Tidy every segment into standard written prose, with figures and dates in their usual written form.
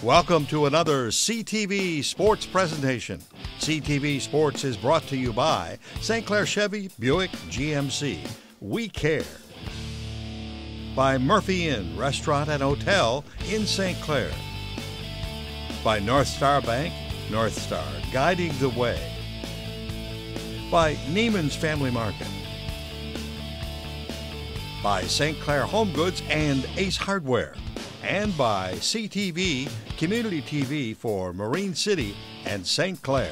Welcome to another CTV Sports presentation. CTV Sports is brought to you by St. Clair Chevy Buick GMC. We care. By Murphy Inn Restaurant and Hotel in St. Clair. By North Star Bank, North Star, guiding the way. By Neiman's Family Market. By St. Clair Home Goods and Ace Hardware. And by CTV, Community TV for Marine City and St. Clair.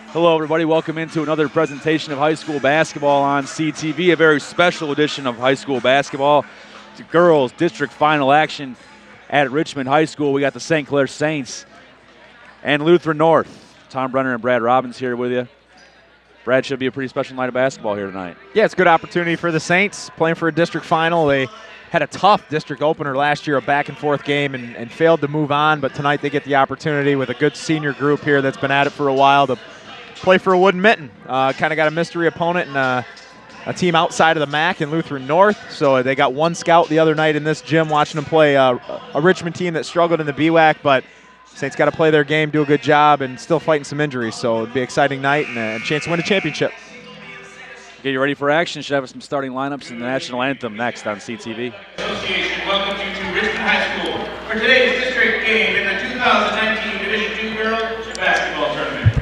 Hello, everybody. Welcome into another presentation of high school basketball on CTV, a very special edition of high school basketball. It's a girls district final action at Richmond High School. We got the St. Clair Saints and Lutheran North. Tom Brenner and Brad Robbins here with you. Brad, should be a pretty special night of basketball here tonight. Yeah, it's a good opportunity for the Saints playing for a district final. They had a tough district opener last year, a back-and-forth game, and failed to move on. But tonight they get the opportunity with a good senior group here that's been at it for a while to play for a wooden mitten. Kind of got a mystery opponent and a team outside of the MAC in Lutheran North. So they got one scout the other night in this gym watching them play a Richmond team that struggled in the BWAC, but Saints got to play their game, do a good job, and still fighting some injuries. So it'll be an exciting night and a chance to win a championship. Get you ready for action. Should have some starting lineups and the national anthem next on CTV. Association welcomes you to Richmond High School for today's district game in the 2019 Division II Girls Basketball Tournament.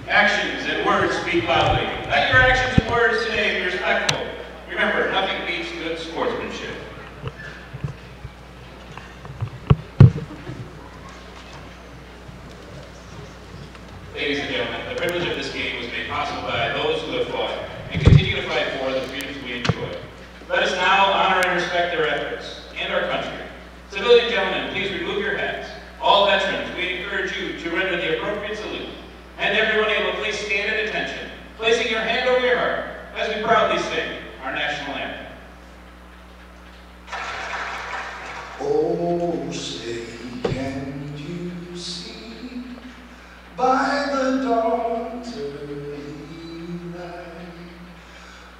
Actions and words speak loudly. Let your actions and words today be respectful. Remember, nothing beats good sportsmanship. Ladies and gentlemen, the privilege of this game was made possible by those who have fought and continue to fight for the freedoms we enjoy. Let us now honor and respect their efforts and our country. Civilian gentlemen, please remove your hats. All veterans, we encourage you to render the appropriate salute. And everyone able, please stand at attention, placing your hand over your heart as we proudly sing our national anthem. Oh, say, can you see by the dawn's early light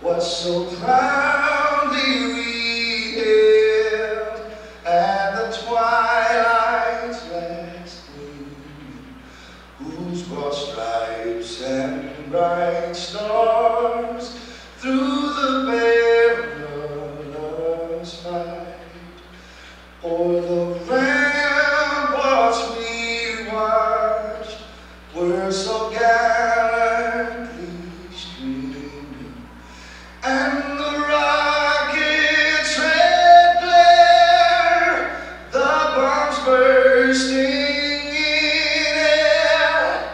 what so proudly we hailed at the twilight's last gleam, whose broad stripes and bright stars through the perilous fight o'er the ramparts we watched were so gallantly streaming, and the rocket's red glare, the bombs bursting in air,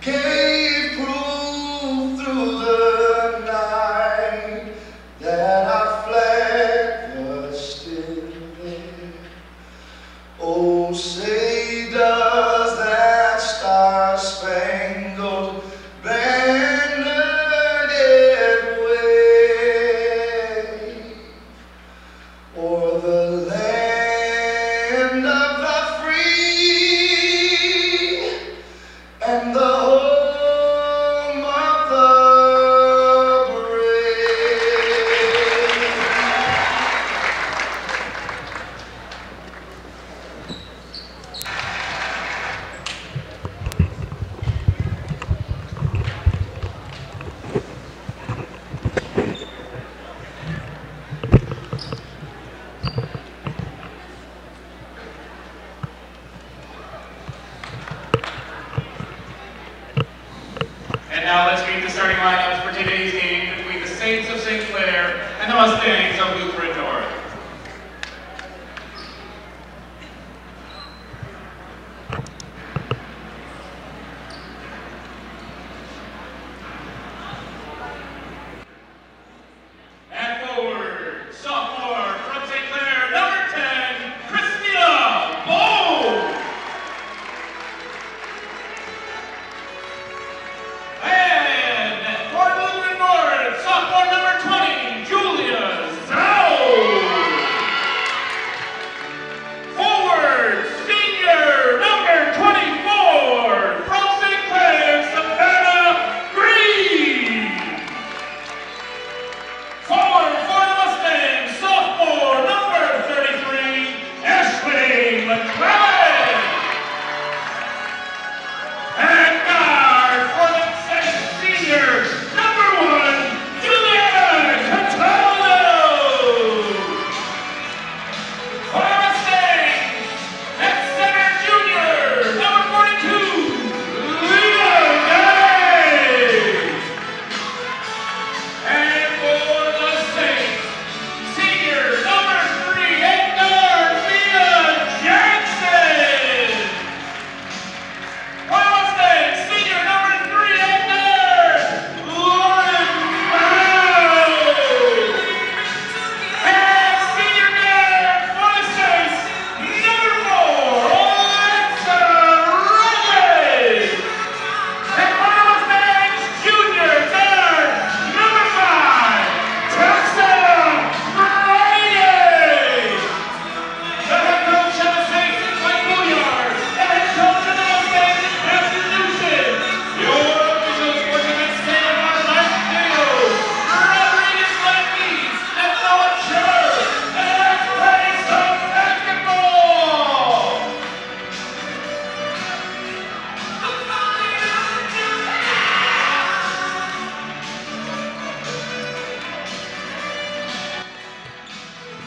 gave proof through the night that our flag was still there. Oh, say does that star-spangled banner yet wave o'er the land of the free and the home of the brave? And now let's meet the starting lineups for today's game between the Saints of St. Clair and the Mustangs of Lutheran North. And forward, sophomore from St. Clair, number 10, Christina Bowe. And for Lutheran North, sophomore number 20, Julia Zhao.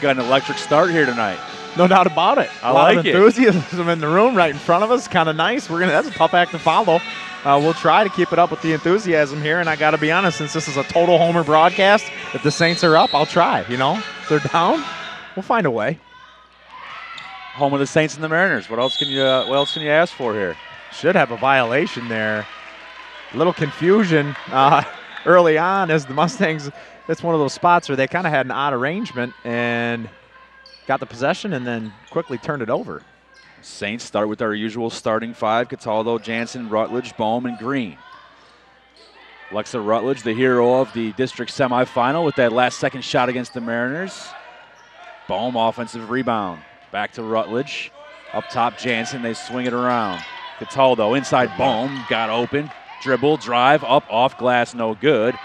got an electric start here tonight. No doubt about it. I a lot like of it. enthusiasm in the room right in front of us. Kind of nice. That's a tough act to follow. We'll try to keep it up with the enthusiasm here, and I got to be honest, since this is a total homer broadcast, if the Saints are up, I'll try. If they're down, we'll find a way. Home of the Saints and the Mariners. What else can you ask for here? Should have a violation there. A little confusion early on as the Mustangs. That's one of those spots where they kind of had an odd arrangement and got the possession and then quickly turned it over. Saints start with our usual starting five: Cataldo, Jansen, Rutledge, Bohm, and Green. Alexa Rutledge, the hero of the district semifinal with that last-second shot against the Mariners. Bohm, offensive rebound. Back to Rutledge. Up top, Jansen. They swing it around. Cataldo inside Bohm. Got open. Dribble, drive, up, off glass, no good.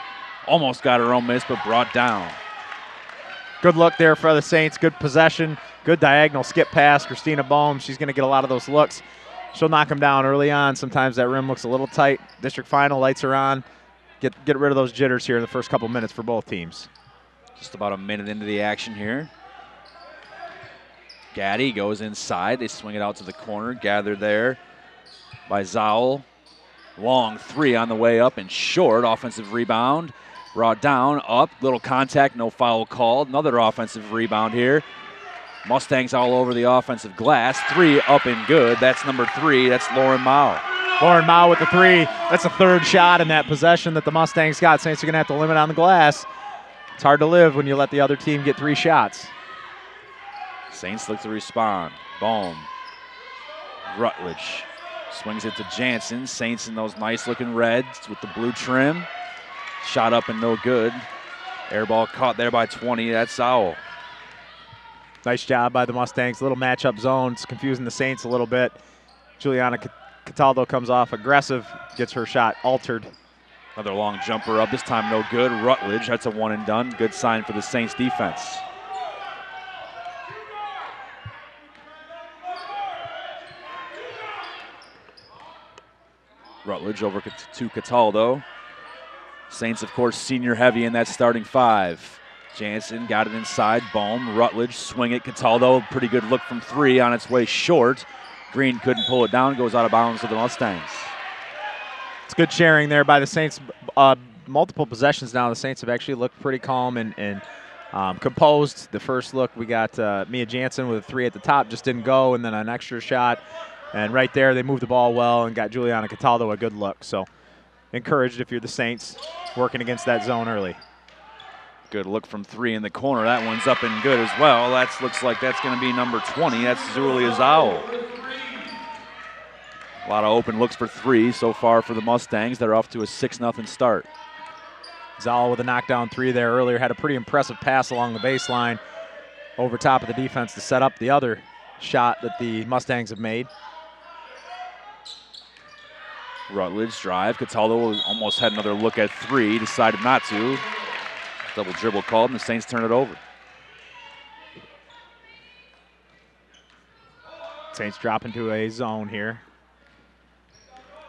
Almost got her own miss, but brought down. Good look there for the Saints. Good possession. Good diagonal skip pass. Christina Bohm, she's going to get a lot of those looks. She'll knock them down early on. Sometimes that rim looks a little tight. District final, lights are on. Get rid of those jitters here in the first couple minutes for both teams. Just about a minute into the action here. Gaddy goes inside. They swing it out to the corner. Gathered there by Zowell. Long three on the way up and short. Offensive rebound. Brought down, up. Little contact, no foul called. Another offensive rebound here. Mustangs all over the offensive glass. Three up and good. That's number 3. That's Lauren Mao. Lauren Mao with the 3. That's the third shot in that possession that the Mustangs got. Saints are going to have to limit on the glass. It's hard to live when you let the other team get 3 shots. Saints look to respond. Bohm. Rutledge swings it to Jansen. Saints in those nice-looking reds with the blue trim. Shot up and no good. Air ball caught there by 20. That's Zowell. Nice job by the Mustangs. Little matchup zones, confusing the Saints a little bit. Juliana Cataldo comes off aggressive, gets her shot altered. Another long jumper up, this time no good. Rutledge, that's a one and done. Good sign for the Saints defense. Rutledge over to Cataldo. Saints, of course, senior heavy in that starting 5. Jansen got it inside. Bohm, Rutledge, swing it. Cataldo, pretty good look from 3 on its way short. Green couldn't pull it down, goes out of bounds to the Mustangs. It's good sharing there by the Saints. Multiple possessions now. The Saints have actually looked pretty calm and composed. The first look, we got Mia Jansen with a 3 at the top, just didn't go, and then an extra shot. And right there, they moved the ball well and got Juliana Cataldo a good look. So encouraged if you're the Saints working against that zone early. Good look from 3 in the corner. That one's up and good as well. That looks like that's going to be number 20. That's Zulia Zowell. A lot of open looks for 3 so far for the Mustangs. They're off to a 6-0 start. Zowell with a knockdown 3 there earlier. Had a pretty impressive pass along the baseline over top of the defense to set up the other shot that the Mustangs have made. Rutledge drive. Cataldo almost had another look at 3, decided not to. Double dribble called, and the Saints turn it over. Saints drop into a zone here.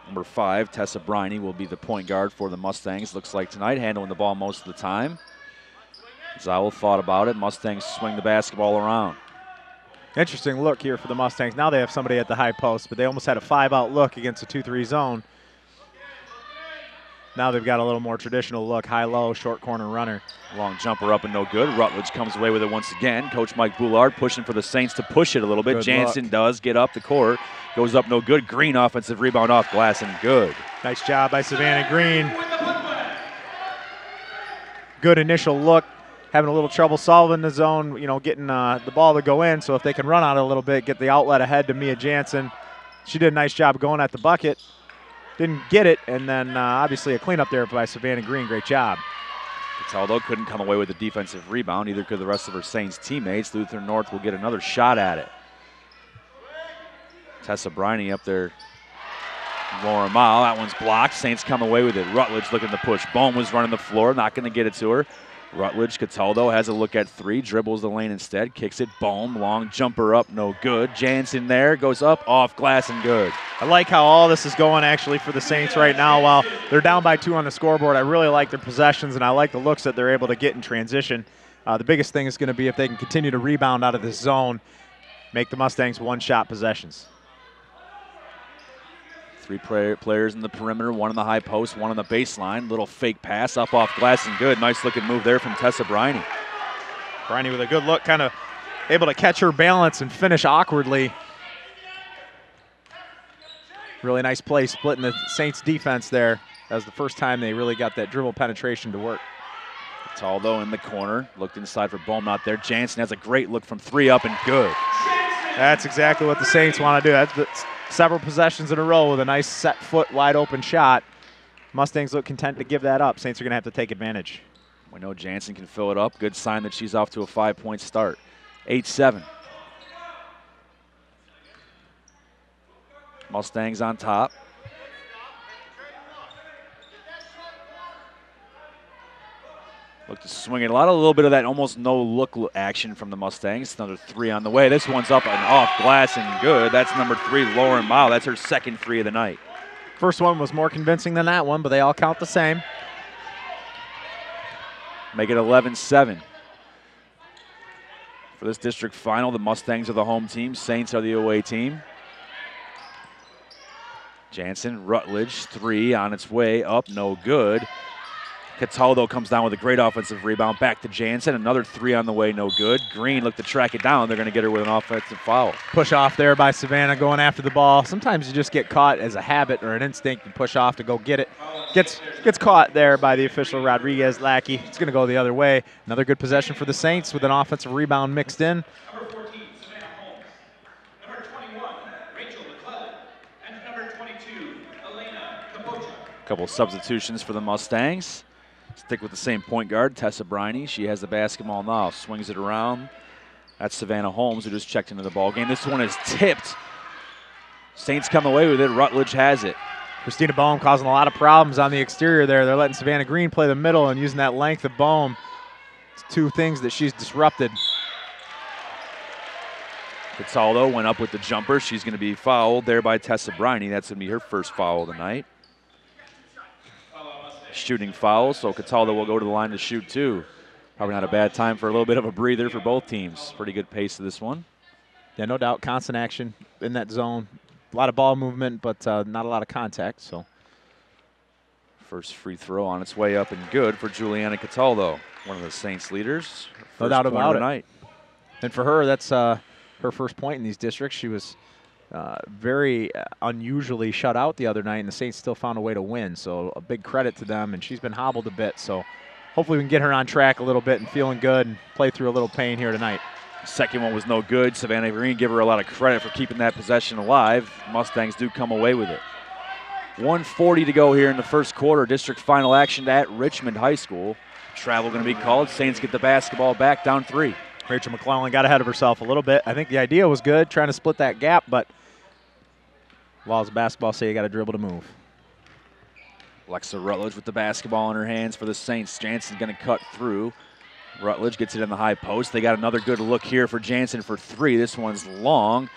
Number 5, Tessa Briney, will be the point guard for the Mustangs. Looks like tonight, handling the ball most of the time. Zowell thought about it. Mustangs swing the basketball around. Interesting look here for the Mustangs. Now they have somebody at the high post, but they almost had a 5-out look against a 2-3 zone. Now they've got a little more traditional look, high-low, short corner runner. Long jumper up and no good. Rutledge comes away with it once again. Coach Mike Boulard pushing for the Saints to push it a little bit. Good Jansen look. does get up the court. Goes up no good. Green offensive rebound off glass and good. Nice job by Savannah Green. Good initial look. Having a little trouble solving the zone, getting the ball to go in. So if they can run out a little bit, get the outlet ahead to Mia Jansen. She did a nice job going at the bucket. Didn't get it, and then obviously a cleanup there by Savannah Green. Great job. Cataldo couldn't come away with a defensive rebound. Neither could the rest of her Saints teammates. Lutheran North will get another shot at it. Tessa Briney up there. Laura Mile, that one's blocked. Saints come away with it. Rutledge looking to push. Bohm was running the floor, not going to get it to her. Rutledge, Cataldo has a look at 3, dribbles the lane instead, kicks it. Bohm, long jumper up, no good. Jansen there, goes up, off glass and good. I like how all this is going actually for the Saints right now. While they're down by 2 on the scoreboard, I really like their possessions, and I like the looks that they're able to get in transition. The biggest thing is going to be if they can continue to rebound out of this zone, make the Mustangs one-shot possessions. 3 players in the perimeter, 1 in the high post, 1 on the baseline. Little fake pass up off glass and good. Nice looking move there from Tessa Briney. Briney with a good look, kind of able to catch her balance and finish awkwardly. Really nice play splitting the Saints defense there. That was the first time they really got that dribble penetration to work. Cataldo in the corner, looked inside for Bohm out there. Jansen has a great look from 3 up and good. That's exactly what the Saints want to do. That's several possessions in a row with a nice set foot, wide open shot. Mustangs look content to give that up. Saints are going to have to take advantage. We know Jansen can fill it up. Good sign that she's off to a 5-point start. 8-7. Mustangs on top. Look to swing it. A little bit of that almost no-look action from the Mustangs. Another 3 on the way. This one's up and off glass and good. That's number 3, Lauren Mao. That's her second 3 of the night. First one was more convincing than that one, but they all count the same. Make it 11-7. For this district final, the Mustangs are the home team. Saints are the away team. Jansen, Rutledge, 3 on its way up, no good. Cataldo comes down with a great offensive rebound. Back to Jansen, another 3 on the way, no good. Green looked to track it down. They're going to get her with an offensive foul. Push off there by Savannah going after the ball. Sometimes you just get caught as a habit or an instinct and push off to go get it. Gets caught there by the official Rodriguez Lackey. It's going to go the other way. Another good possession for the Saints with an offensive rebound mixed in. Number 14, Savannah Holmes. Number 21, Rachel McClellan. And number 22, Elena Kabocha. A couple of substitutions for the Mustangs. Stick with the same point guard, Tessa Briney. She has the basketball now, swings it around. That's Savannah Holmes, who just checked into the ball game. This one is tipped. Saints come away with it. Rutledge has it. Christina Bohm causing a lot of problems on the exterior there. They're letting Savannah Green play the middle and using that length of Bohm. It's 2 things that she's disrupted. Cataldo went up with the jumper. She's going to be fouled there by Tessa Briney. That's going to be her first foul of the night. Shooting foul, so Cataldo will go to the line to shoot 2. Probably not a bad time for a little bit of a breather for both teams. Pretty good pace to this one. Yeah, no doubt, constant action in that zone. A lot of ball movement, but not a lot of contact. So, first free throw on its way up and good for Juliana Cataldo, one of the Saints leaders. No doubt about it. Tonight. And for her, that's her first point in these districts. She was very unusually shut out the other night, and the Saints still found a way to win. So a big credit to them, and she's been hobbled a bit. So hopefully we can get her on track a little bit and feeling good and play through a little pain here tonight. Second one was no good. Savannah Green, give her a lot of credit for keeping that possession alive. Mustangs do come away with it. 1:40 to go here in the first quarter. District final action at Richmond High School. Travel going to be called. Saints get the basketball back, down 3. Rachel McClellan got ahead of herself a little bit. I think the idea was good, trying to split that gap, but laws of basketball say you got to dribble to move. Alexa Rutledge with the basketball in her hands for the Saints. Jansen going to cut through. Rutledge gets it in the high post. They got another good look here for Jansen for 3. This one's long.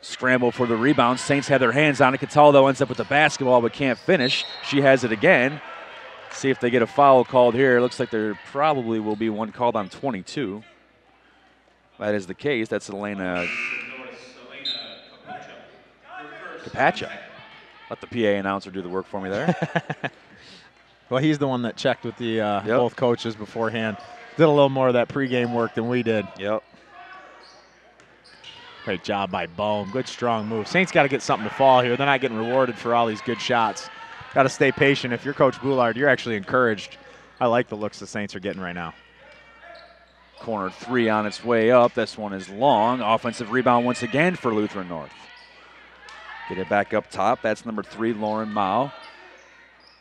Scramble for the rebound. Saints have their hands on it. Cataldo ends up with the basketball but can't finish. She has it again. See if they get a foul called here. Looks like there probably will be one called on 22. That is the case. That's Elena Kapacha. Let the PA announcer do the work for me there. Well, he's the one that checked with the both coaches beforehand. Did a little more of that pregame work than we did. Yep. Great job by Bohm. Good, strong move. Saints got to get something to fall here. They're not getting rewarded for all these good shots. Got to stay patient. If you're Coach Boulard, you're actually encouraged. I like the looks the Saints are getting right now. Corner 3 on its way up. This one is long. Offensive rebound once again for Lutheran North. Get it back up top. That's number 3, Lauren Mao.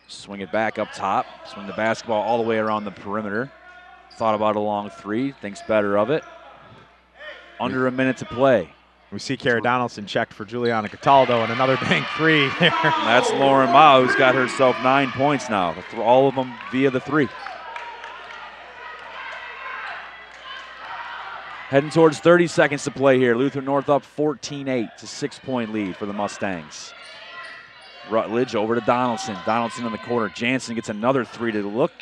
Swing it back up top. Swing the basketball all the way around the perimeter. Thought about a long 3. Thinks better of it. Under a minute to play. We see Kara Donaldson checked for Juliana Cataldo and another bank 3 there. That's Lauren Mao, who's got herself 9 points now. All of them via the 3. Heading towards 30 seconds to play here. Lutheran North up 14-8. It's a 6-point lead for the Mustangs. Rutledge over to Donaldson. Donaldson in the corner. Jansen gets another 3 to look.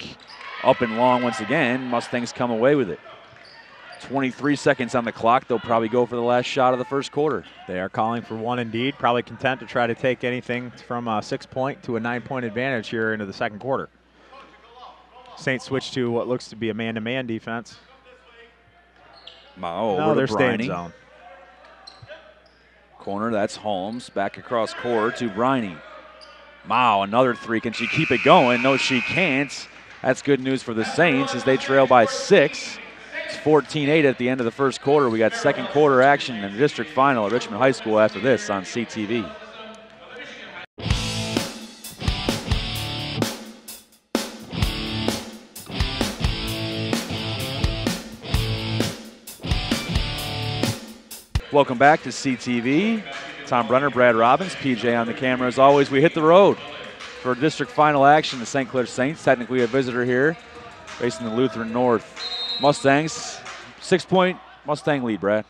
Up and long once again. Mustangs come away with it. 23 seconds on the clock. They'll probably go for the last shot of the first quarter. They are calling for one indeed. Probably content to try to take anything from a 6-point to a 9-point advantage here into the second quarter. Saints switch to what looks to be a man-to-man defense. No, they're staying zone. Corner, that's Holmes. Back across court to Briney. Mao, another three. Can she keep it going? No, she can't. That's good news for the Saints as they trail by 6. It's 14-8 at the end of the first quarter. We got second quarter action in the district final at Richmond High School after this on CTV. Welcome back to CTV. Tom Brenner, Brad Robbins, PJ on the camera. As always, we hit the road for district final action. The St. Clair Saints, technically a visitor here, facing the Lutheran North Mustangs. 6-point Mustang lead, Brad.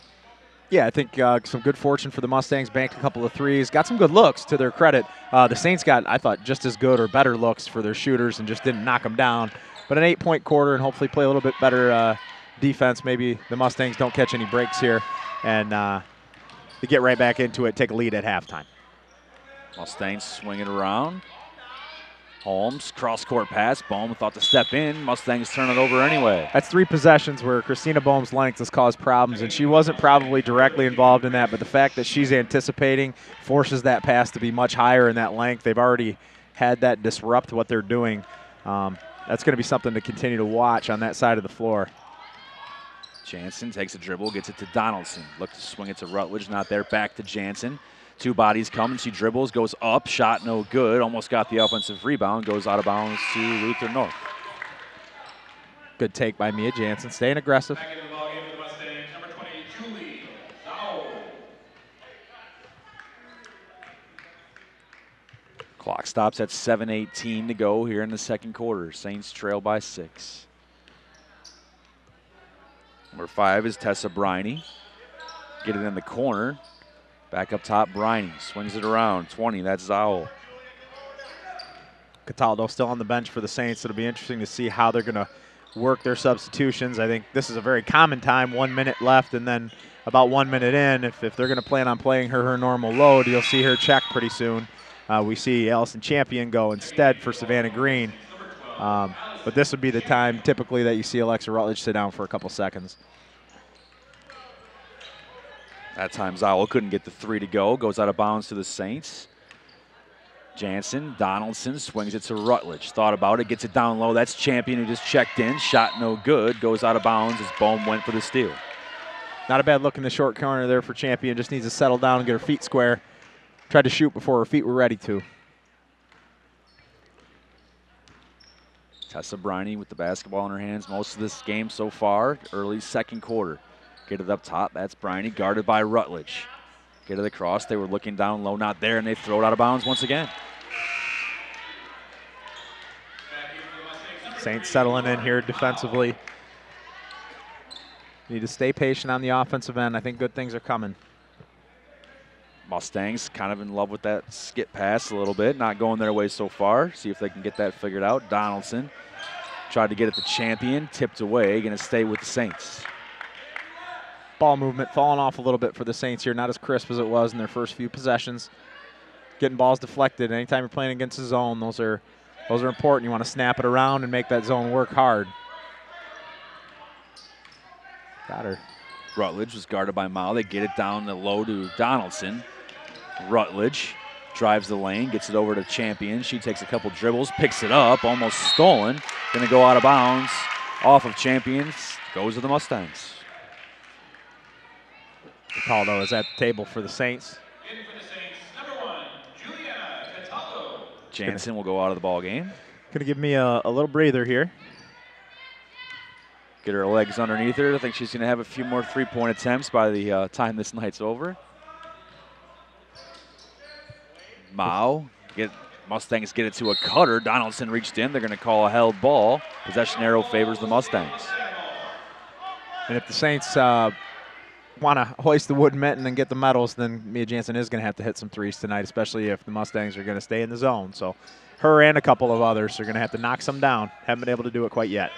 Yeah, I think some good fortune for the Mustangs. Banked a couple of threes. Got some good looks to their credit. The Saints got, I thought, just as good or better looks for their shooters and just didn't knock them down. But an 8-point quarter and hopefully play a little bit better defense. Maybe the Mustangs don't catch any breaks here and they get right back into it, take a lead at halftime. Mustangs swing it around. Holmes, cross-court pass. Bohm thought to step in. Mustangs turn it over anyway. That's 3 possessions where Christina Bohm's length has caused problems, and she wasn't probably directly involved in that, but the fact that she's anticipating forces that pass to be much higher in that length. They've already had that disrupt what they're doing. That's going to be something to continue to watch on that side of the floor. Jansen takes a dribble, gets it to Donaldson. Look to swing it to Rutledge, not there. Back to Jansen. 2 bodies come, and she dribbles, goes up, shot no good. Almost got the offensive rebound, goes out of bounds to Lutheran North. Good take by Mia Jansen, staying aggressive. Back into the ballgame for the Mustangs, number 20, Julie Zhao. Clock stops at 7:18 to go here in the second quarter. Saints trail by 6. Number 5 is Tessa Briney. Get it in the corner. Back up top, Briney swings it around. 20, that's Zowell. Cataldo still on the bench for the Saints. It'll be interesting to see how they're going to work their substitutions. I think this is a very common time, 1 minute left, and then about 1 minute in, if they're going to plan on playing her normal load, you'll see her check pretty soon. We see Allison Champion go instead for Savannah Green. But this would be the time typically that you see Alexa Rutledge sit down for a couple seconds. That time Zowell couldn't get the 3 to go. Goes out of bounds to the Saints. Jansen, Donaldson swings it to Rutledge. Thought about it, gets it down low. That's Champion who just checked in. Shot no good. Goes out of bounds as Bohm went for the steal. Not a bad look in the short corner there for Champion. Just needs to settle down and get her feet square. Tried to shoot before her feet were ready to. Tessa Briney with the basketball in her hands most of this game so far. Early second quarter. Get it up top. That's Briney, guarded by Rutledge. Get it across. They were looking down low, not there, and they throw it out of bounds once again. Saints settling in here defensively. Need to stay patient on the offensive end. I think good things are coming. Mustangs kind of in love with that skip pass a little bit. Not going their way so far. See if they can get that figured out. Donaldson tried to get it to Champion. Tipped away. Going to stay with the Saints. Ball movement falling off a little bit for the Saints here. Not as crisp as it was in their first few possessions. Getting balls deflected. Anytime you're playing against a zone, those are important. You want to snap it around and make that zone work hard. Got her. Rutledge was guarded by Mao. They get it down the low to Donaldson. Rutledge drives the lane, gets it over to Champion. She takes a couple dribbles, picks it up, almost stolen. Going to go out of bounds off of Champions. Goes to the Mustangs. Cataldo is at the table for the Saints. In for the Saints, number 1, Juliana Cataldo. Jansen will go out of the ball game. Going to give me a little breather here. Get her legs underneath her. I think she's going to have a few more three-point attempts by the time this night's over. Mao, Mustangs get it to a cutter. Donaldson reached in. They're going to call a held ball. Possession arrow favors the Mustangs. And if the Saints want to hoist the wooden mitten and get the medals, then Mia Jansen is going to have to hit some threes tonight, especially if the Mustangs are going to stay in the zone. So her and a couple of others are going to have to knock some down. Haven't been able to do it quite yet.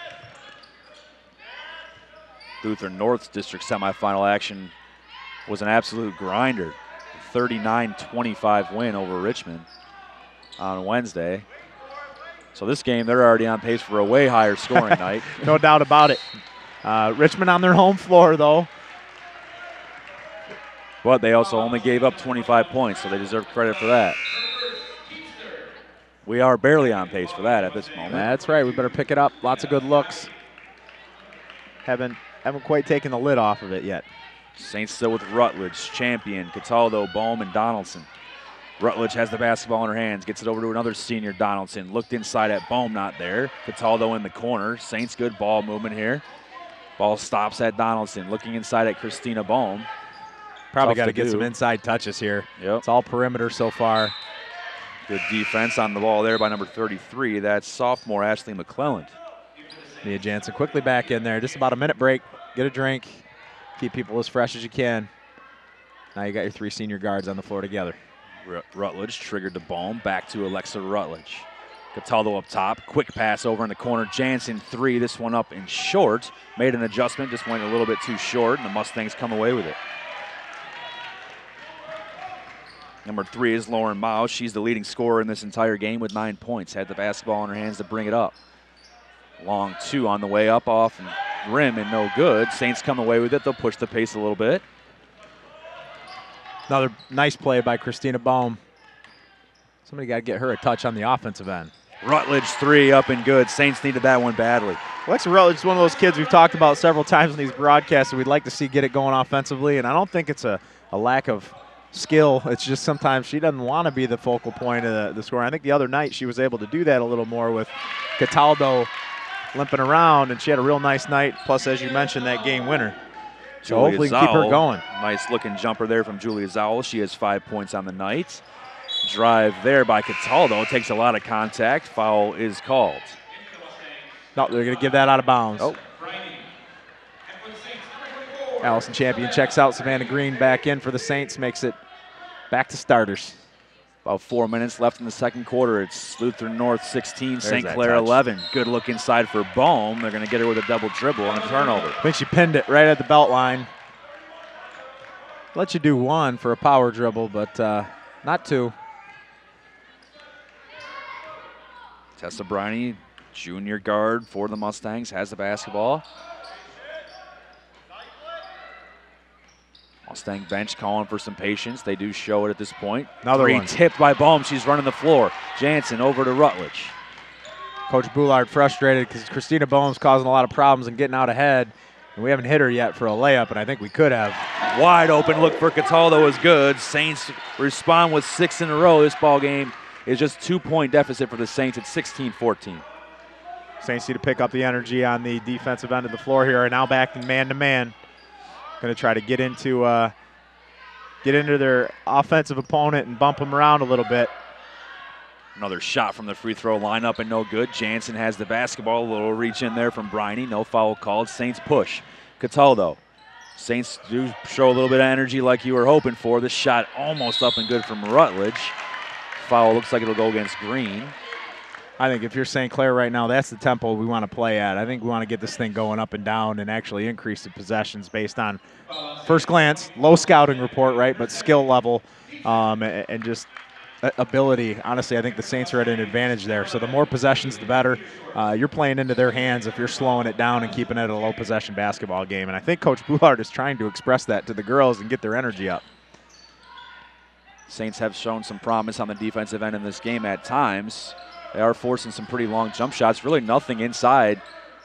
Lutheran North's district semifinal action was an absolute grinder. 39-25 win over Richmond on Wednesday. So this game, they're already on pace for a way higher scoring night. No doubt about it. Richmond on their home floor, though. But they also only gave up 25 points, so they deserve credit for that. We are barely on pace for that at this moment. That's right. We better pick it up. Lots of good looks. Haven't quite taken the lid off of it yet. Saints still with Rutledge, Champion, Cataldo, Bohm, and Donaldson. Rutledge has the basketball in her hands, gets it over to another senior, Donaldson. Looked inside at Bohm, not there. Cataldo in the corner. Saints good ball movement here. Ball stops at Donaldson. Looking inside at Christina Bohm. Probably got to get some inside touches here. Yep. It's all perimeter so far. Good defense on the ball there by number 33. That's sophomore Ashley McClelland. Mia Jansen quickly back in there. Just about a minute break. Get a drink. Keep people as fresh as you can. Now you got your 3 senior guards on the floor together. Rutledge triggered to Bohm. Back to Alexa Rutledge. Cataldo up top. Quick pass over in the corner. Jansen 3. This one up and short. Made an adjustment. Just went a little bit too short, and the Mustangs come away with it. Number 3 is Lauren Mao. She's the leading scorer in this entire game with 9 points. Had the basketball in her hands to bring it up. Long 2 on the way up off and rim and no good. Saints come away with it. They'll push the pace a little bit. Another nice play by Christina Bohm. Somebody got to get her a touch on the offensive end. Rutledge 3 up and good. Saints needed that one badly. Alexa Rutledge is one of those kids we've talked about several times in these broadcasts that we'd like to see get it going offensively, and I don't think it's a lack of skill. It's just sometimes she doesn't want to be the focal point of the score. I think the other night she was able to do that a little more with Cataldo limping around, and she had a real nice night. Plus, as you mentioned, that game winner. So hopefully keep her going. Nice looking jumper there from Julia Zowell. She has 5 points on the night. Drive there by Cataldo. Takes a lot of contact. Foul is called. No, they're going to give that out of bounds. Oh. Allison Champion checks out. Savannah Green back in for the Saints. Makes it back to starters. About 4 minutes left in the second quarter. It's Lutheran North 16, St. Clair 11. Good look inside for Bohm. They're going to get her with a double dribble and a turnover. I think she pinned it right at the belt line. Let you do 1 for a power dribble, but not 2. Tessa Briney, junior guard for the Mustangs, has the basketball. Mustang bench calling for some patience. They do show it at this point. Another 3 one. Tipped by Bohm. She's running the floor. Jansen over to Rutledge. Coach Boulard frustrated because Christina Bohm's causing a lot of problems and getting out ahead. And we haven't hit her yet for a layup, and I think we could have. Wide open look for Cataldo is good. Saints respond with 6 in a row. This ball game is just 2-point deficit for the Saints at 16-14. Saints need to pick up the energy on the defensive end of the floor here. Are now back in man-to-man. Going to try to get into their offensive opponent and bump them around a little bit. Another shot from the free throw line up and no good. Jansen has the basketball. A little reach in there from Briney. No foul called. Saints push. Cataldo. Saints do show a little bit of energy like you were hoping for. This shot almost up and good from Rutledge. Foul looks like it'll go against Green. I think if you're St. Clair right now, that's the tempo we want to play at. I think we want to get this thing going up and down and actually increase the possessions based on first glance, low scouting report, right, but skill level and just ability. Honestly, I think the Saints are at an advantage there. So the more possessions, the better. You're playing into their hands if you're slowing it down and keeping it a low possession basketball game. And I think Coach Boulard is trying to express that to the girls and get their energy up. Saints have shown some promise on the defensive end in this game at times. They are forcing some pretty long jump shots. Really nothing inside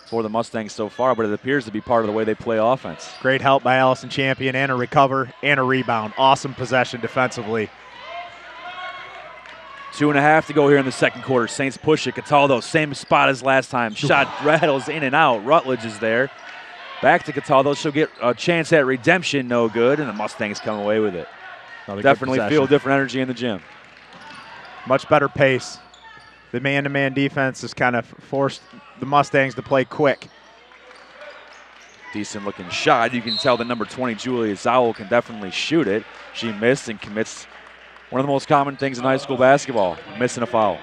for the Mustangs so far, but it appears to be part of the way they play offense. Great help by Allison Champion, and a recover and a rebound. Awesome possession defensively. 2.5 to go here in the second quarter. Saints push it. Cataldo, same spot as last time. Shot rattles in and out. Rutledge is there. Back to Cataldo. She'll get a chance at redemption. No good, and the Mustangs come away with it. Definitely feel different energy in the gym. Much better pace. The man-to-man defense has kind of forced the Mustangs to play quick. Decent-looking shot. You can tell that number 20, Julia Zowell, can definitely shoot it. She missed and commits one of the most common things in high school basketball, missing a foul.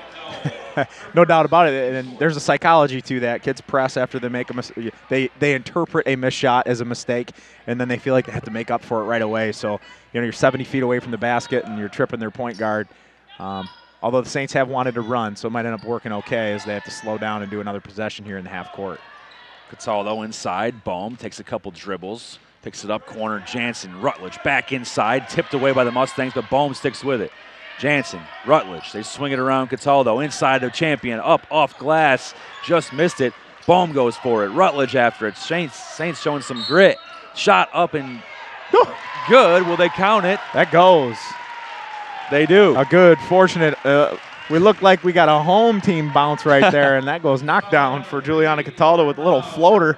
No doubt about it, and there's a psychology to that. Kids press after they make a mistake. They interpret a missed shot as a mistake, and then they feel like they have to make up for it right away. So, you're 70 feet away from the basket, and you're tripping their point guard. Although the Saints have wanted to run, so it might end up working okay as they have to slow down and do another possession here in the half court. Cataldo inside. Bohm takes a couple dribbles, picks it up corner. Jansen, Rutledge back inside, tipped away by the Mustangs, but Bohm sticks with it. Jansen, Rutledge, they swing it around Cataldo, inside the champion, up off glass, just missed it. Bohm goes for it, Rutledge after it. Saints showing some grit. Shot up and good. Will they count it? That goes. They do. A good, fortunate. We look like we got a home team bounce right there, and that goes knockdown for Juliana Cataldo with a little floater.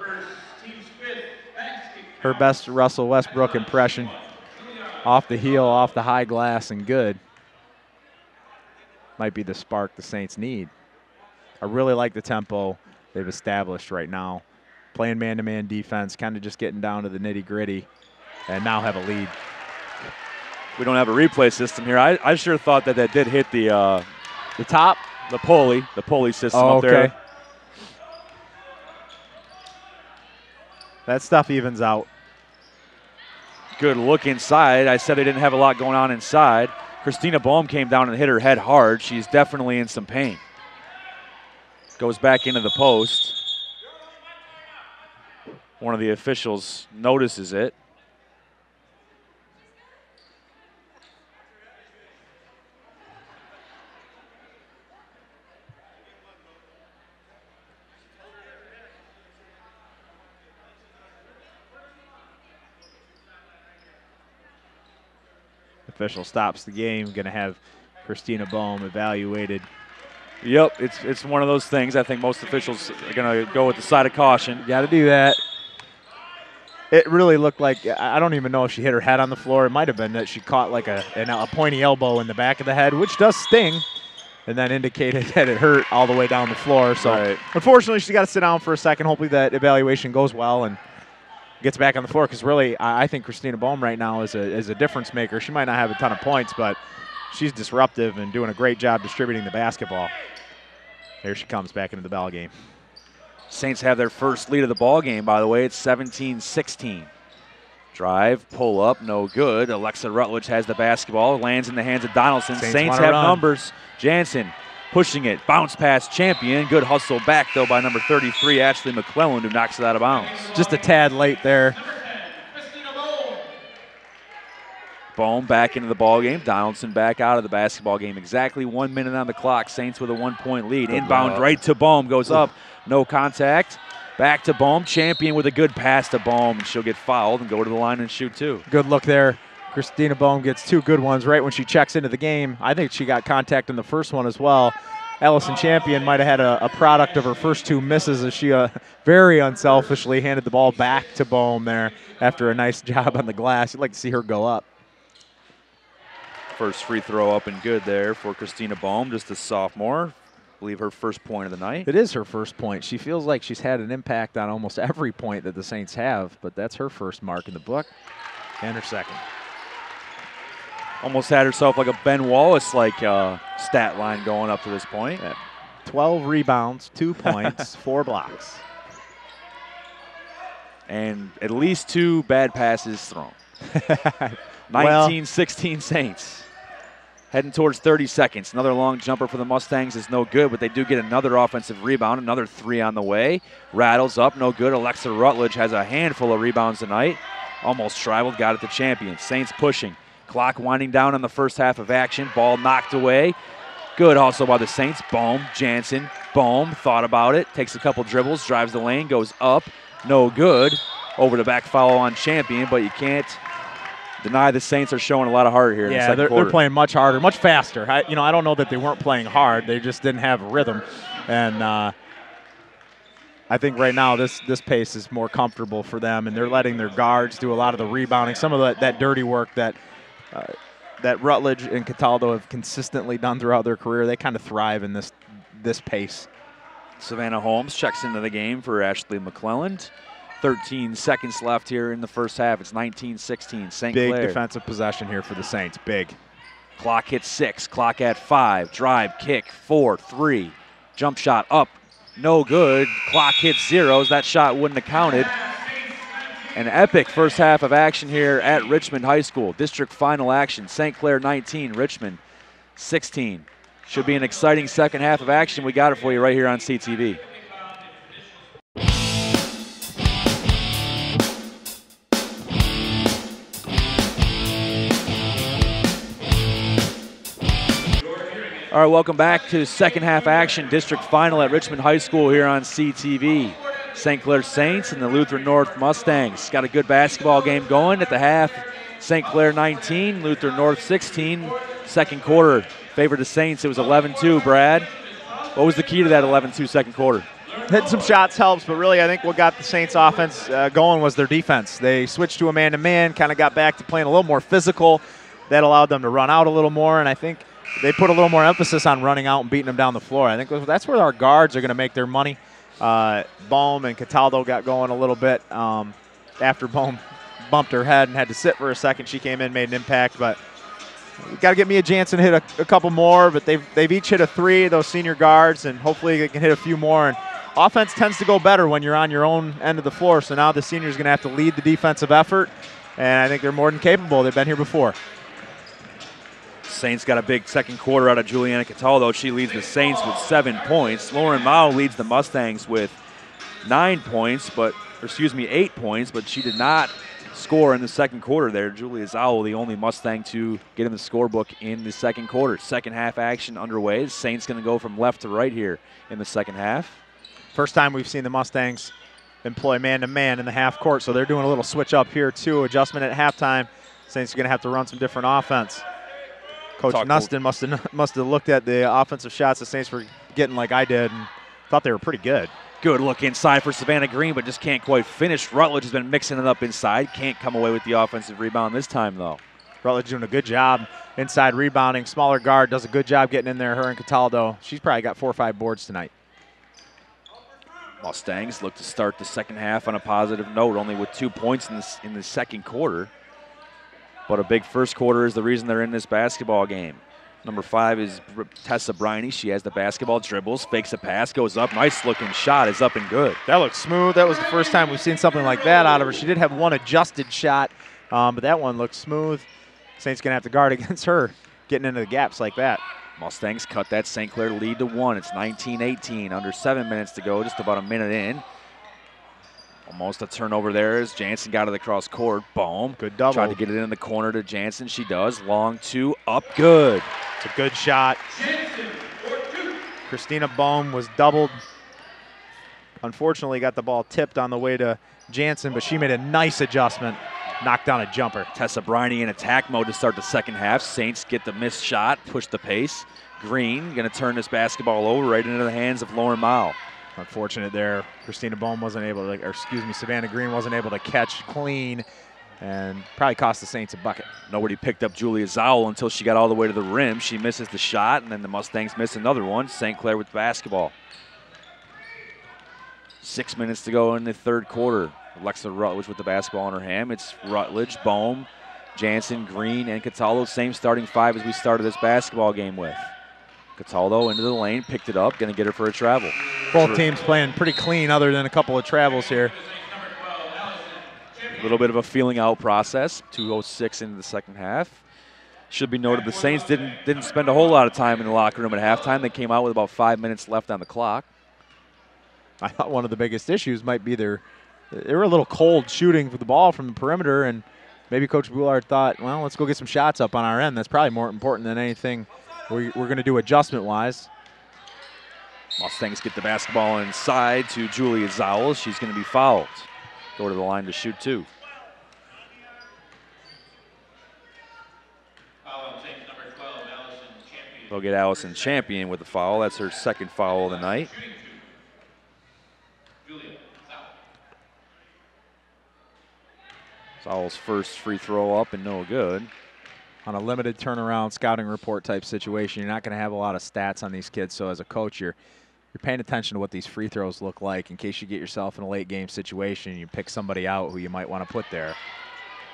Her best Russell Westbrook impression. Off the heel, off the high glass, and good. Might be the spark the Saints need. I really like the tempo they've established right now. Playing man-to-man defense, kind of just getting down to the nitty-gritty, and now have a lead. We don't have a replay system here. I sure thought that did hit the top? The pulley system up okay. there. That stuff evens out. Good look inside. I said they didn't have a lot going on inside. Christina Bohm came down and hit her head hard. She's definitely in some pain. Goes back into the post. One of the officials notices it. Official stops the game. Going to have Christina Bohm evaluated. Yep, it's one of those things. I think most officials are going to go with the side of caution. Got to do that. It really looked like, I don't even know if she hit her head on the floor. It might have been that she caught like a pointy elbow in the back of the head, which does sting, and then indicated that it hurt all the way down the floor. So Unfortunately, she's got to sit down for a second. Hopefully that evaluation goes well and gets back on the floor, because really I think Christina Bohm right now is a difference maker. She might not have a ton of points, but she's disruptive and doing a great job distributing the basketball. Here she comes back into the ball game. Saints have their first lead of the ball game, by the way. It's 17-16. Drive, pull up, no good. Alexa Rutledge has the basketball, lands in the hands of Donaldson. Saints have numbers. Jansen pushing it, bounce pass Champion. Good hustle back, though, by number 33, Ashley McClellan, who knocks it out of bounds. Just a tad late there. Bohm back into the ball game. Donaldson back out of the basketball game. Exactly 1 minute on the clock. Saints with a 1-point lead. Inbound right to Bohm. Goes up. No contact. Back to Bohm. Champion with a good pass to Bohm. She'll get fouled and go to the line and shoot two. Good look there. Christina Bohm gets two good ones right when she checks into the game. I think she got contact in the first one as well. Allison Champion might have had a product of her first two misses as she very unselfishly handed the ball back to Bohm there after a nice job on the glass. You'd like to see her go up. First free throw up and good there for Christina Bohm, just a sophomore. I believe her first point of the night. It is her first point. She feels like she's had an impact on almost every point that the Saints have, but that's her first mark in the book and her second. Almost had herself like a Ben Wallace-like stat line going up to this point. 12 rebounds, 2 points, 4 blocks. And at least 2 bad passes thrown. 19-16 Saints. Heading towards 30 seconds. Another long jumper for the Mustangs is no good, but they do get another offensive rebound. Another 3 on the way. Rattles up, no good. Alexa Rutledge has a handful of rebounds tonight. Almost traveled, got it to Champion. Saints pushing. Clock winding down on the first half of action. Ball knocked away. Good also by the Saints. Bohm, Jansen, Bohm thought about it. Takes a couple dribbles, drives the lane, goes up. No good. Over the back foul on Champion, but you can't deny the Saints are showing a lot of heart here in the second quarter. They're playing much harder, much faster. I don't know that they weren't playing hard. They just didn't have a rhythm. And I think right now this pace is more comfortable for them, and they're letting their guards do a lot of the rebounding. Some of that dirty work that Rutledge and Cataldo have consistently done throughout their career. They kind of thrive in this pace. Savannah Holmes checks into the game for Ashley McClellan. 13 seconds left here in the first half. It's 19-16, St. Clair. Big defensive possession here for the Saints, big. Clock hits 6, clock at 5, drive, kick, 4, 3, jump shot up, no good. Clock hits 0s, that shot wouldn't have counted. An epic first half of action here at Richmond High School. District final action, St. Clair 19, Richmond 16. Should be an exciting second half of action. We got it for you right here on CTV. All right, welcome back to second half action, district final at Richmond High School here on CTV. St. Clair Saints and the Lutheran North Mustangs. Got a good basketball game going at the half. St. Clair 19, Lutheran North 16. Second quarter favored the Saints. It was 11-2, Brad. What was the key to that 11-2 second quarter? Hitting some shots helps, but really I think what got the Saints offense going was their defense. They switched to a man-to-man, kind of got back to playing a little more physical. That allowed them to run out a little more, and I think they put a little more emphasis on running out and beating them down the floor. I think that's where our guards are going to make their money. Bohm and Cataldo got going a little bit after Bohm bumped her head and had to sit for a second. She came in, made an impact, but we got to get Mia Jansen hit a couple more, but they've each hit a 3, those senior guards, and hopefully they can hit a few more. And offense tends to go better when you're on your own end of the floor, so now the seniors are going to have to lead the defensive effort, and I think they're more than capable. They've been here before. Saints got a big second quarter out of Juliana Cataldo. She leads the Saints with 7 points. Lauren Mao leads the Mustangs with 8 points, but she did not score in the second quarter there. Julia Zowell, the only Mustang to get in the scorebook in the second quarter. Second half action underway. The Saints going to go from left to right here in the second half. First time we've seen the Mustangs employ man-to-man in the half court, so they're doing a little switch up here too. Adjustment at halftime. Saints are going to have to run some different offense. Coach Nustin must have looked at the offensive shots the Saints were getting like I did and thought they were pretty good. Good look inside for Savannah Green, but just can't quite finish. Rutledge has been mixing it up inside. Can't come away with the offensive rebound this time, though. Rutledge doing a good job inside rebounding. Smaller guard does a good job getting in there, her and Cataldo. She's probably got 4 or 5 boards tonight. Mustangs look to start the second half on a positive note, only with 2 points in the second quarter. But a big first quarter is the reason they're in this basketball game. Number 5 is Tessa Briney. She has the basketball, dribbles, fakes a pass, goes up. Nice looking shot, is up and good. That looks smooth. That was the first time we've seen something like that out of her. She did have one adjusted shot, but that one looks smooth. Saints going to have to guard against her getting into the gaps like that. Mustangs cut that St. Clair lead to 1. It's 19-18, under 7 minutes to go, just about a minute in. Almost a turnover there as Jansen got it across court. Bohm. Good double. Tried to get it in the corner to Jansen. She does. Long 2, up good. It's a good shot. Christina Bohm was doubled. Unfortunately, got the ball tipped on the way to Jansen, but she made a nice adjustment. Knocked down a jumper. Tessa Briney in attack mode to start the second half. Saints get the missed shot, push the pace. Green going to turn this basketball over right into the hands of Lauren Mao. Unfortunate there. Christina Bohm wasn't able to, Savannah Green wasn't able to catch clean and probably cost the Saints a bucket. Nobody picked up Julia Zowell until she got all the way to the rim. She misses the shot, and then the Mustangs miss another one. St. Clair with the basketball. 6 minutes to go in the third quarter. Alexa Rutledge with the basketball in her hand. It's Rutledge, Bohm, Jansen, Green, and Cataldo. Same starting 5 as we started this basketball game with. Cataldo into the lane, picked it up, going to get her for a travel. Both teams playing pretty clean other than a couple of travels here. A little bit of a feeling out process. 2:06 into the second half. Should be noted the Saints didn't spend a whole lot of time in the locker room at halftime. They came out with about 5 minutes left on the clock. I thought one of the biggest issues might be they were a little cold shooting for the ball from the perimeter, and maybe Coach Boulard thought, well, let's go get some shots up on our end. That's probably more important than anything we're going to do adjustment-wise. Mustangs get the basketball inside to Julia Zowell. She's going to be fouled. Go to the line to shoot 2. They'll get Allison Champion with the foul. That's her second foul of the night. Zowell's first free throw up and no good. On a limited turnaround scouting report type situation, you're not going to have a lot of stats on these kids. So as a coach, you're you're paying attention to what these free throws look like in case you get yourself in a late game situation and you pick somebody out who you might want to put there.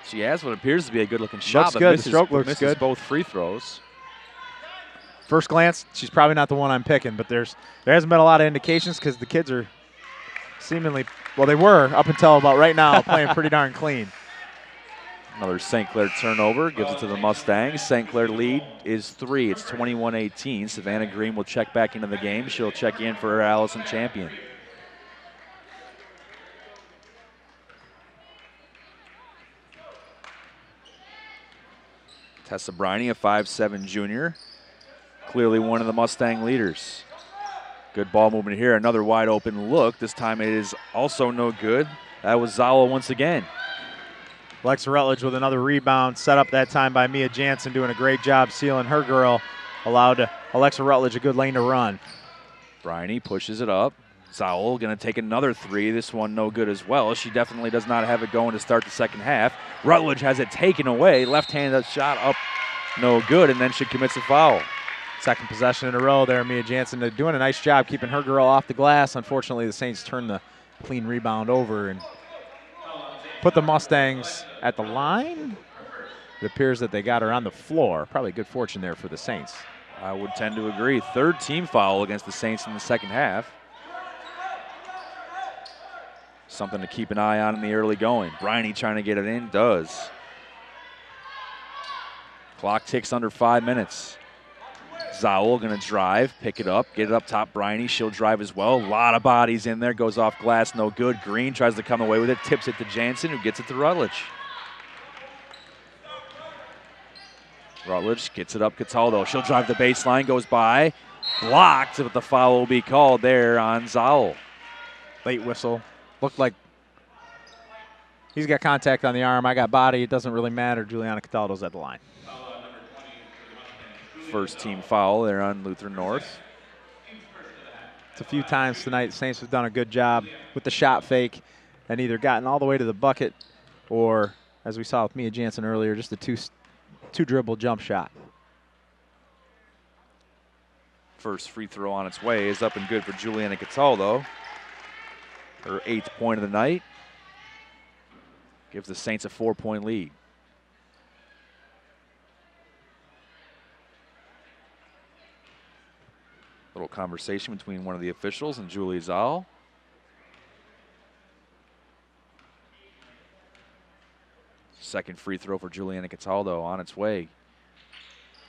She has what appears to be a good-looking shot, Looks but good. misses, The stroke but looks misses good. both free throws. First glance, she's probably not the one I'm picking, but there hasn't been a lot of indications because the kids are seemingly, well, they were up until about right now playing pretty darn clean. Another St. Clair turnover, gives it to the Mustangs. St. Clair lead is 3. It's 21-18. Savannah Green will check back into the game. She'll check in for her Allison Champion. Tessa Briney, a 5'7" junior. Clearly one of the Mustang leaders. Good ball movement here. Another wide open look. This time it is also no good. That was Zala once again. Alexa Rutledge with another rebound, set up that time by Mia Jansen, doing a great job sealing her girl. Allowed Alexa Rutledge a good lane to run. Briney pushes it up. Zowell going to take another 3. This one no good as well. She definitely does not have it going to start the second half. Rutledge has it taken away. Left-handed shot up, no good, and then she commits a foul. Second possession in a row there. Mia Jansen doing a nice job keeping her girl off the glass. Unfortunately, the Saints turned the clean rebound over and put the Mustangs at the line. It appears that they got her on the floor. Probably good fortune there for the Saints. I would tend to agree. Third team foul against the Saints in the second half. Something to keep an eye on in the early going. Briney trying to get it in, does. Clock ticks under 5 minutes. Zowell going to drive, pick it up, get it up top. Briney, she'll drive as well. A lot of bodies in there, goes off glass, no good. Green tries to come away with it, tips it to Jansen, who gets it to Rutledge. Rutledge gets it up, Cataldo. She'll drive the baseline, goes by, blocked, but the foul will be called there on Zowell. Late whistle. Looked like he's got contact on the arm. I got body. It doesn't really matter. Juliana Cataldo's at the line. First team foul there on Lutheran North. It's a few times tonight. The Saints have done a good job with the shot fake and either gotten all the way to the bucket or, as we saw with Mia Jansen earlier, just a two dribble jump shot. First free throw on its way is up and good for Juliana Cataldo. Her 8th point of the night. Gives the Saints a 4-point lead. Little conversation between one of the officials and Julie Zoll. Second free throw for Juliana Cataldo on its way.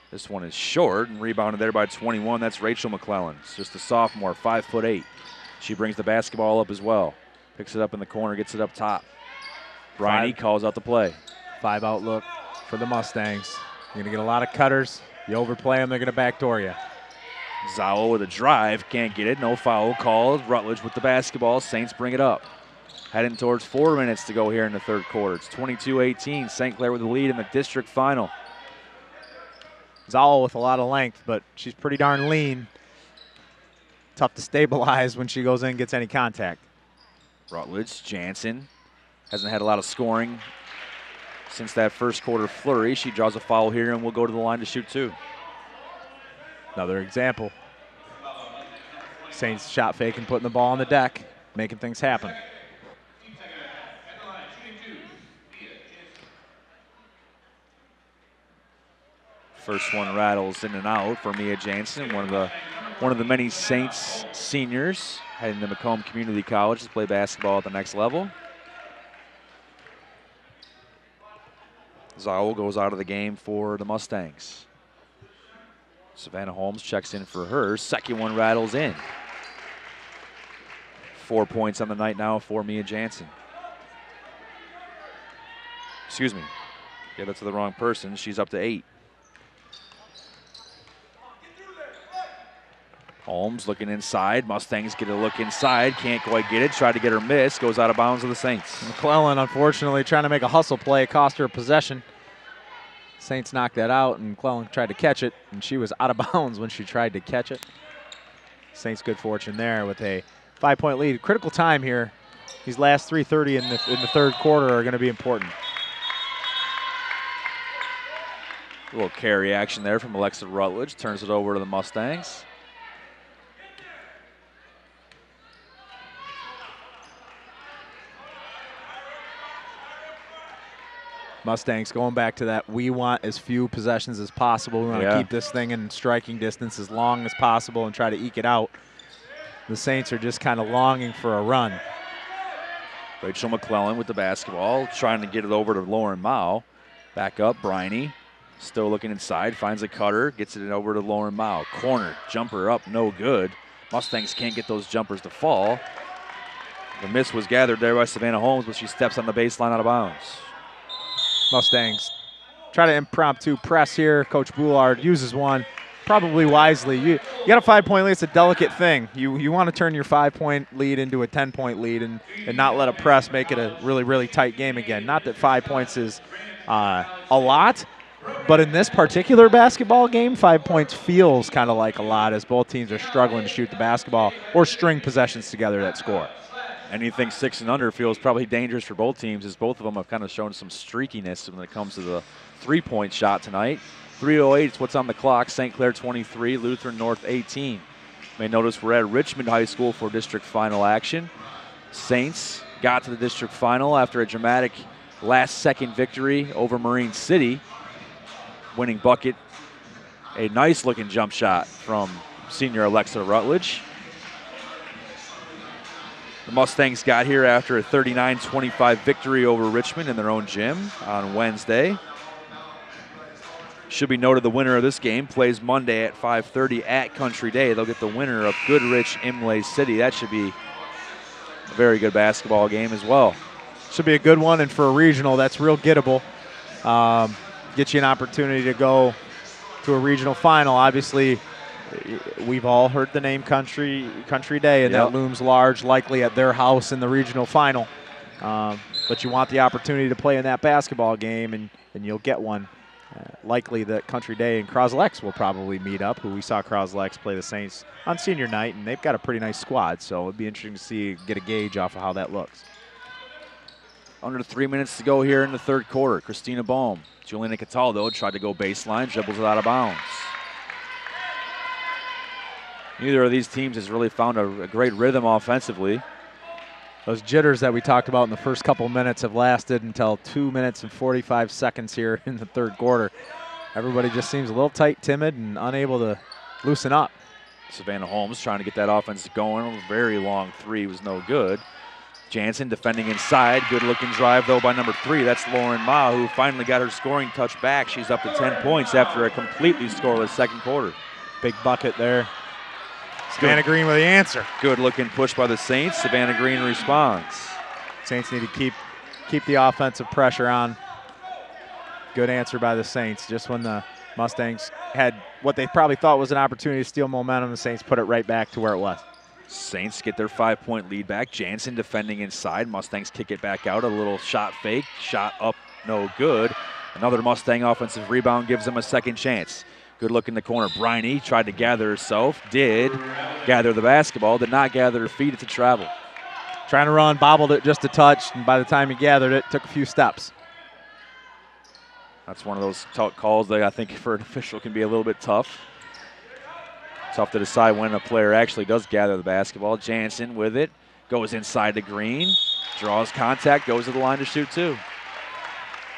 This one is short and rebounded there by 21. That's Rachel McClellan. It's just a sophomore, 5'8". She brings the basketball up as well. Picks it up in the corner, gets it up top. Briney calls out the play. 5-out look for the Mustangs. You're going to get a lot of cutters. You overplay them, they're going to backdoor you. Zowell with a drive, can't get it. No foul called. Rutledge with the basketball. Saints bring it up. Heading towards 4 minutes to go here in the third quarter. It's 22-18. St. Clair with the lead in the district final. Zowell with a lot of length, but she's pretty darn lean. Tough to stabilize when she goes in and gets any contact. Rutledge, Jansen hasn't had a lot of scoring since that first quarter flurry. She draws a foul here and will go to the line to shoot 2. Another example. Saints shot faking, putting the ball on the deck, making things happen. First one rattles in and out for Mia Jansen, one of the many Saints seniors heading to Macomb Community College to play basketball at the next level. Zowell goes out of the game for the Mustangs. Savannah Holmes checks in for her. Second one rattles in. 4 points on the night now for Mia Jansen. Excuse me. Gave it to the wrong person. She's up to 8. Holmes looking inside. Mustangs get a look inside. Can't quite get it. Tried to get her miss. Goes out of bounds of the Saints. McClellan, unfortunately, trying to make a hustle play. Cost her a possession. Saints knocked that out, and McClellan tried to catch it, and she was out of bounds when she tried to catch it. Saints good fortune there with a 5-point lead. Critical time here. These last 3:30 in the third quarter are going to be important. A little carry action there from Alexa Rutledge. Turns it over to the Mustangs. Mustangs going back to that, we want as few possessions as possible. We want to keep this thing in striking distance as long as possible and try to eke it out. The Saints are just kind of longing for a run. Rachel McClellan with the basketball, trying to get it over to Lauren Mao. Back up, Briney. Still looking inside, finds a cutter, gets it over to Lauren Mao. Corner, jumper up, no good. Mustangs can't get those jumpers to fall. The miss was gathered there by Savannah Holmes, but she steps on the baseline out of bounds. Mustangs try to impromptu press here. Coach Boulard uses one, probably wisely. You got a 5-point lead. It's a delicate thing. You want to turn your 5-point lead into a 10-point lead and not let a press make it a really, really tight game again. Not that 5 points is a lot, but in this particular basketball game, 5 points feels kind of like a lot as both teams are struggling to shoot the basketball or string possessions together that score. Anything 6 and under feels probably dangerous for both teams, as both of them have kind of shown some streakiness when it comes to the 3-point shot tonight. 3:08 is what's on the clock. St. Clair 23, Lutheran North 18. You may notice we're at Richmond High School for district final action. Saints got to the district final after a dramatic last-second victory over Marine City. Winning bucket, a nice-looking jump shot from senior Alexa Rutledge. The Mustangs got here after a 39-25 victory over Richmond in their own gym on Wednesday. Should be noted the winner of this game plays Monday at 5:30 at Country Day. They'll get the winner of Goodrich Imlay City. That should be a very good basketball game as well. Should be a good one, and for a regional, that's real gettable. Get you an opportunity to go to a regional final. Obviously, we've all heard the name Country Day, and that looms large, likely at their house in the regional final. But you want the opportunity to play in that basketball game, and you'll get one. Likely that Country Day and Croslex will probably meet up, who we saw Croslex play the Saints on senior night, and they've got a pretty nice squad, so it'd be interesting to get a gauge off of how that looks. Under 3 minutes to go here in the third quarter. Christina Baum. Juliana Cataldo tried to go baseline, dribbles it out of bounds. Neither of these teams has really found a great rhythm offensively. Those jitters that we talked about in the first couple minutes have lasted until 2 minutes and 45 seconds here in the third quarter. Everybody just seems a little tight, timid, and unable to loosen up. Savannah Holmes trying to get that offense going. A very long three was no good. Jansen defending inside. Good-looking drive, though, by number 3. That's Lauren Ma, who finally got her scoring touch back. She's up to 10 points after a completely scoreless second quarter. Big bucket there. Savannah Green with the answer. Good looking push by the Saints. Savannah Green responds. Saints need to keep the offensive pressure on. Good answer by the Saints. Just when the Mustangs had what they probably thought was an opportunity to steal momentum, the Saints put it right back to where it was. Saints get their 5-point lead back. Jansen defending inside. Mustangs kick it back out. A little shot fake. Shot up, no good. Another Mustang offensive rebound gives them a second chance. Good look in the corner. Briney tried to gather herself. Did gather the basketball. Did not gather her feet at the travel. Trying to run, bobbled it just a touch, and by the time he gathered it, took a few steps. That's one of those calls that I think for an official can be a little bit tough. Tough to decide when a player actually does gather the basketball. Jansen with it. Goes inside to Green. Draws contact. Goes to the line to shoot two.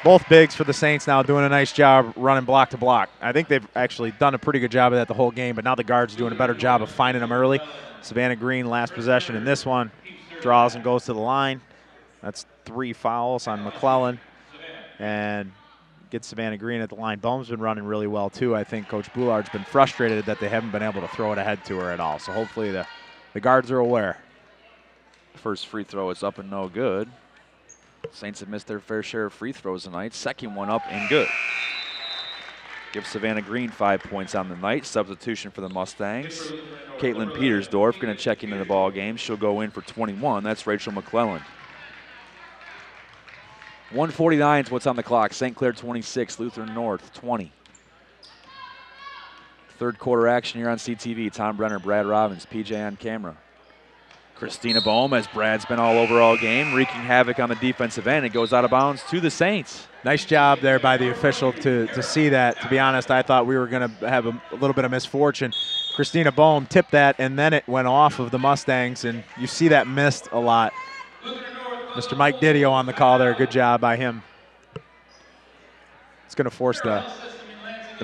Both bigs for the Saints now doing a nice job running block to block. I think they've actually done a pretty good job of that the whole game, but now the guard's doing a better job of finding them early. Savannah Green, last possession in this one, draws and goes to the line. That's 3 fouls on McClellan and gets Savannah Green at the line. Bohm's been running really well too. I think Coach Boulard's been frustrated that they haven't been able to throw it ahead to her at all. So hopefully the guards are aware. First free throw is up and no good. Saints have missed their fair share of free throws tonight. Second one up and good. Gives Savannah Green 5 points on the night. Substitution for the Mustangs. Caitlin Petersdorf going to check into the ball game. She'll go in for 21. That's Rachel McClellan. 1:49 is what's on the clock. St. Clair 26, Lutheran North 20. Third quarter action here on CTV. Tom Brenner, Brad Robbins, PJ on camera. Christina Bohm, as Brad's been all over all game, wreaking havoc on the defensive end. It goes out of bounds to the Saints. Nice job there by the official to see that. To be honest, I thought we were going to have a little bit of misfortune. Christina Bohm tipped that, and then it went off of the Mustangs, and you see that missed a lot. Mr. Mike Didio on the call there. Good job by him. it's going to force the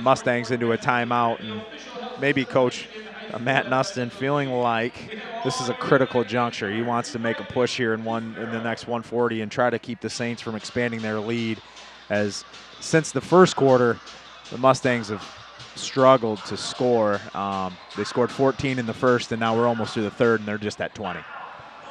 Mustangs into a timeout, and maybe Coach Matt Nustin feeling like this is a critical juncture. He wants to make a push here in the next 140 and try to keep the Saints from expanding their lead, as since the first quarter, the Mustangs have struggled to score. They scored 14 in the first, and now we're almost through the third, and they're just at 20.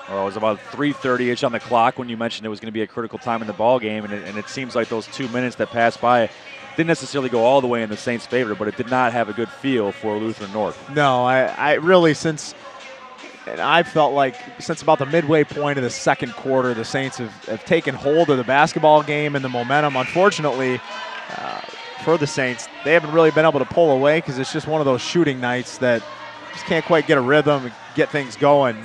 Well, it was about 3:30-ish on the clock when you mentioned it was going to be a critical time in the ball game, and it seems like those 2 minutes that passed by didn't necessarily go all the way in the Saints' favor, but it did not have a good feel for Lutheran North. No, I really, I felt like since about the midway point of the second quarter, the Saints have taken hold of the basketball game and the momentum. Unfortunately, for the Saints, they haven't really been able to pull away because it's just one of those shooting nights that just can't quite get a rhythm and get things going.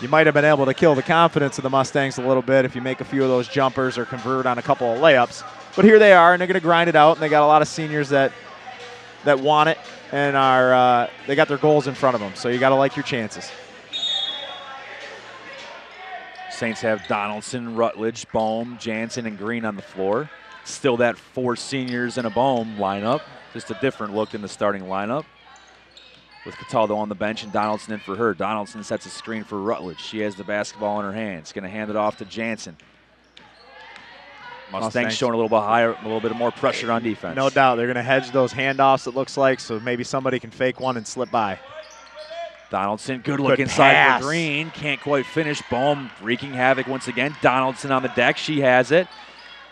You might have been able to kill the confidence of the Mustangs a little bit if you make a few of those jumpers or convert on a couple of layups. But here they are, and they're going to grind it out, and they got a lot of seniors that want it and are they got their goals in front of them. So you got to like your chances. Saints have Donaldson, Rutledge, Bohm, Jansen, and Green on the floor. Still that 4 seniors and a Bohm lineup. Just a different look in the starting lineup. With Cataldo on the bench and Donaldson in for her. Donaldson sets a screen for Rutledge. She has the basketball in her hands. Going to hand it off to Jansen. Mustangs showing a little bit higher, a little bit more pressure on defense. No doubt. They're going to hedge those handoffs, it looks like, so maybe somebody can fake one and slip by. Donaldson, good look inside for Green. Can't quite finish. Bohm wreaking havoc once again. Donaldson on the deck. She has it.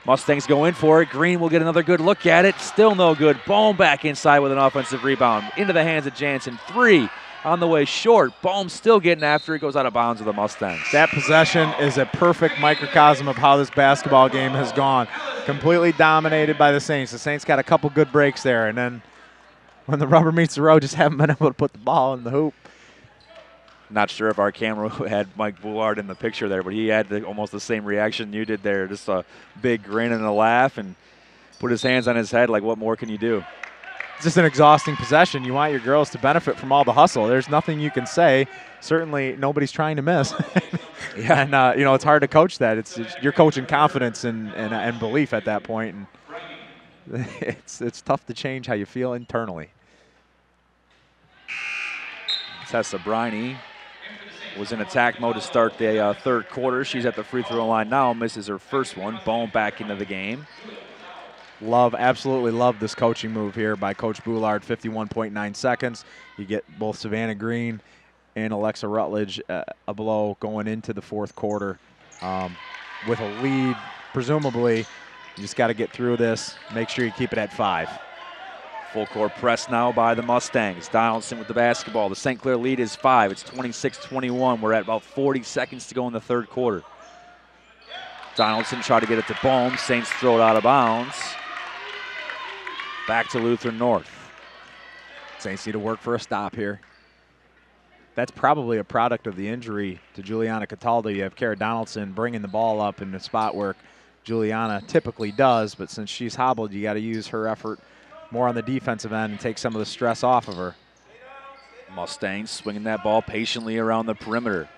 Mustangs go in for it. Green will get another good look at it. Still no good. Bohm back inside with an offensive rebound. Into the hands of Jansen. 3 on the way short. Bohm still getting after it. Goes out of bounds with the Mustangs. That possession is a perfect microcosm of how this basketball game has gone. Completely dominated by the Saints. The Saints got a couple good breaks there, and then when the rubber meets the road, just haven't been able to put the ball in the hoop. Not sure if our camera had Mike Boulard in the picture there, but he had almost the same reaction you did there. Just a big grin and a laugh and put his hands on his head like, what more can you do? It's just an exhausting possession. You want your girls to benefit from all the hustle. There's nothing you can say. Certainly nobody's trying to miss. Yeah. And, you know, it's hard to coach that. You're coaching confidence and belief at that point. And it's tough to change how you feel internally. Tessa Briney was in attack mode to start the third quarter. She's at the free throw line now, misses her first one. Bohm back into the game. Absolutely love this coaching move here by Coach Boulard. 51.9 seconds. You get both Savannah Green and Alexa Rutledge a blow going into the fourth quarter with a lead. Presumably, you just got to get through this. Make sure you keep it at 5. Full court press now by the Mustangs. Donaldson with the basketball. The St. Clair lead is 5. It's 26-21. We're at about 40 seconds to go in the third quarter. Donaldson tried to get it to Bohm. Saints throw it out of bounds. Back to Lutheran North. Saints need to work for a stop here. That's probably a product of the injury to Juliana Cataldo. You have Kara Donaldson bringing the ball up in the spot where Juliana typically does, but since she's hobbled, you got to use her effort more on the defensive end and take some of the stress off of her. Mustangs swinging that ball patiently around the perimeter.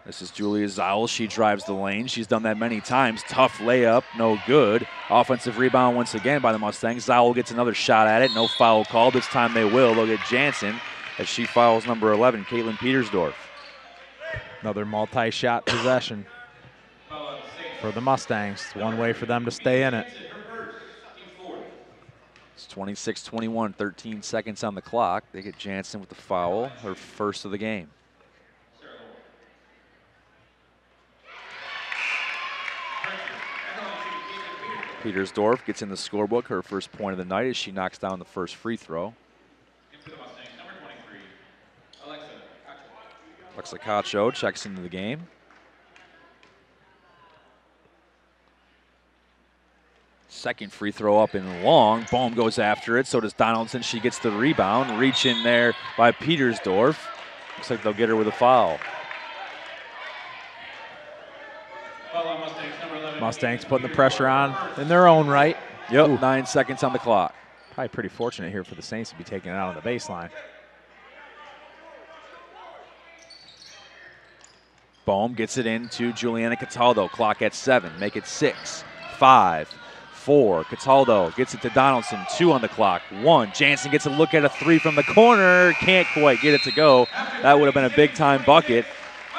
This is Julia Zowell. She drives the lane. She's done that many times. Tough layup, no good. Offensive rebound once again by the Mustangs. Zowell gets another shot at it. No foul called. This time they will. They'll get Jansen as she fouls number 11, Caitlin Petersdorf. Another multi-shot possession for the Mustangs. It's one way for them to stay in it. It's 26-21, 13 seconds on the clock. They get Jansen with the foul, her first of the game. Petersdorf gets in the scorebook, her first point of the night as she knocks down the first free throw. Alexa Cacho checks into the game. Second free throw up and long. Bohm goes after it. So does Donaldson. She gets the rebound. Reach in there by Petersdorf. Looks like they'll get her with a foul. Mustangs putting the pressure on in their own right. Yep, ooh. 9 seconds on the clock. Probably pretty fortunate here for the Saints to be taking it out on the baseline. Bohm gets it into Juliana Cataldo. Clock at 7. Make it 6, 5, 4. Cataldo gets it to Donaldson. 2 on the clock. 1. Jansen gets a look at a 3 from the corner. Can't quite get it to go. That would have been a big-time bucket.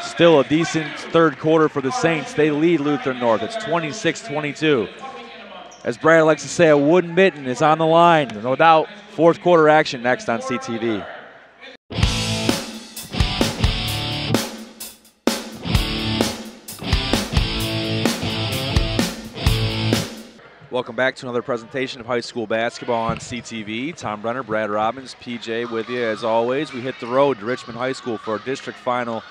Still a decent third quarter for the Saints. They lead Lutheran North. It's 26-22. As Brad likes to say, a wooden mitten is on the line. No doubt. Fourth quarter action next on CTV. Welcome back to another presentation of high school basketball on CTV. Tom Brenner, Brad Robbins, PJ with you as always. We hit the road to Richmond High School for a district final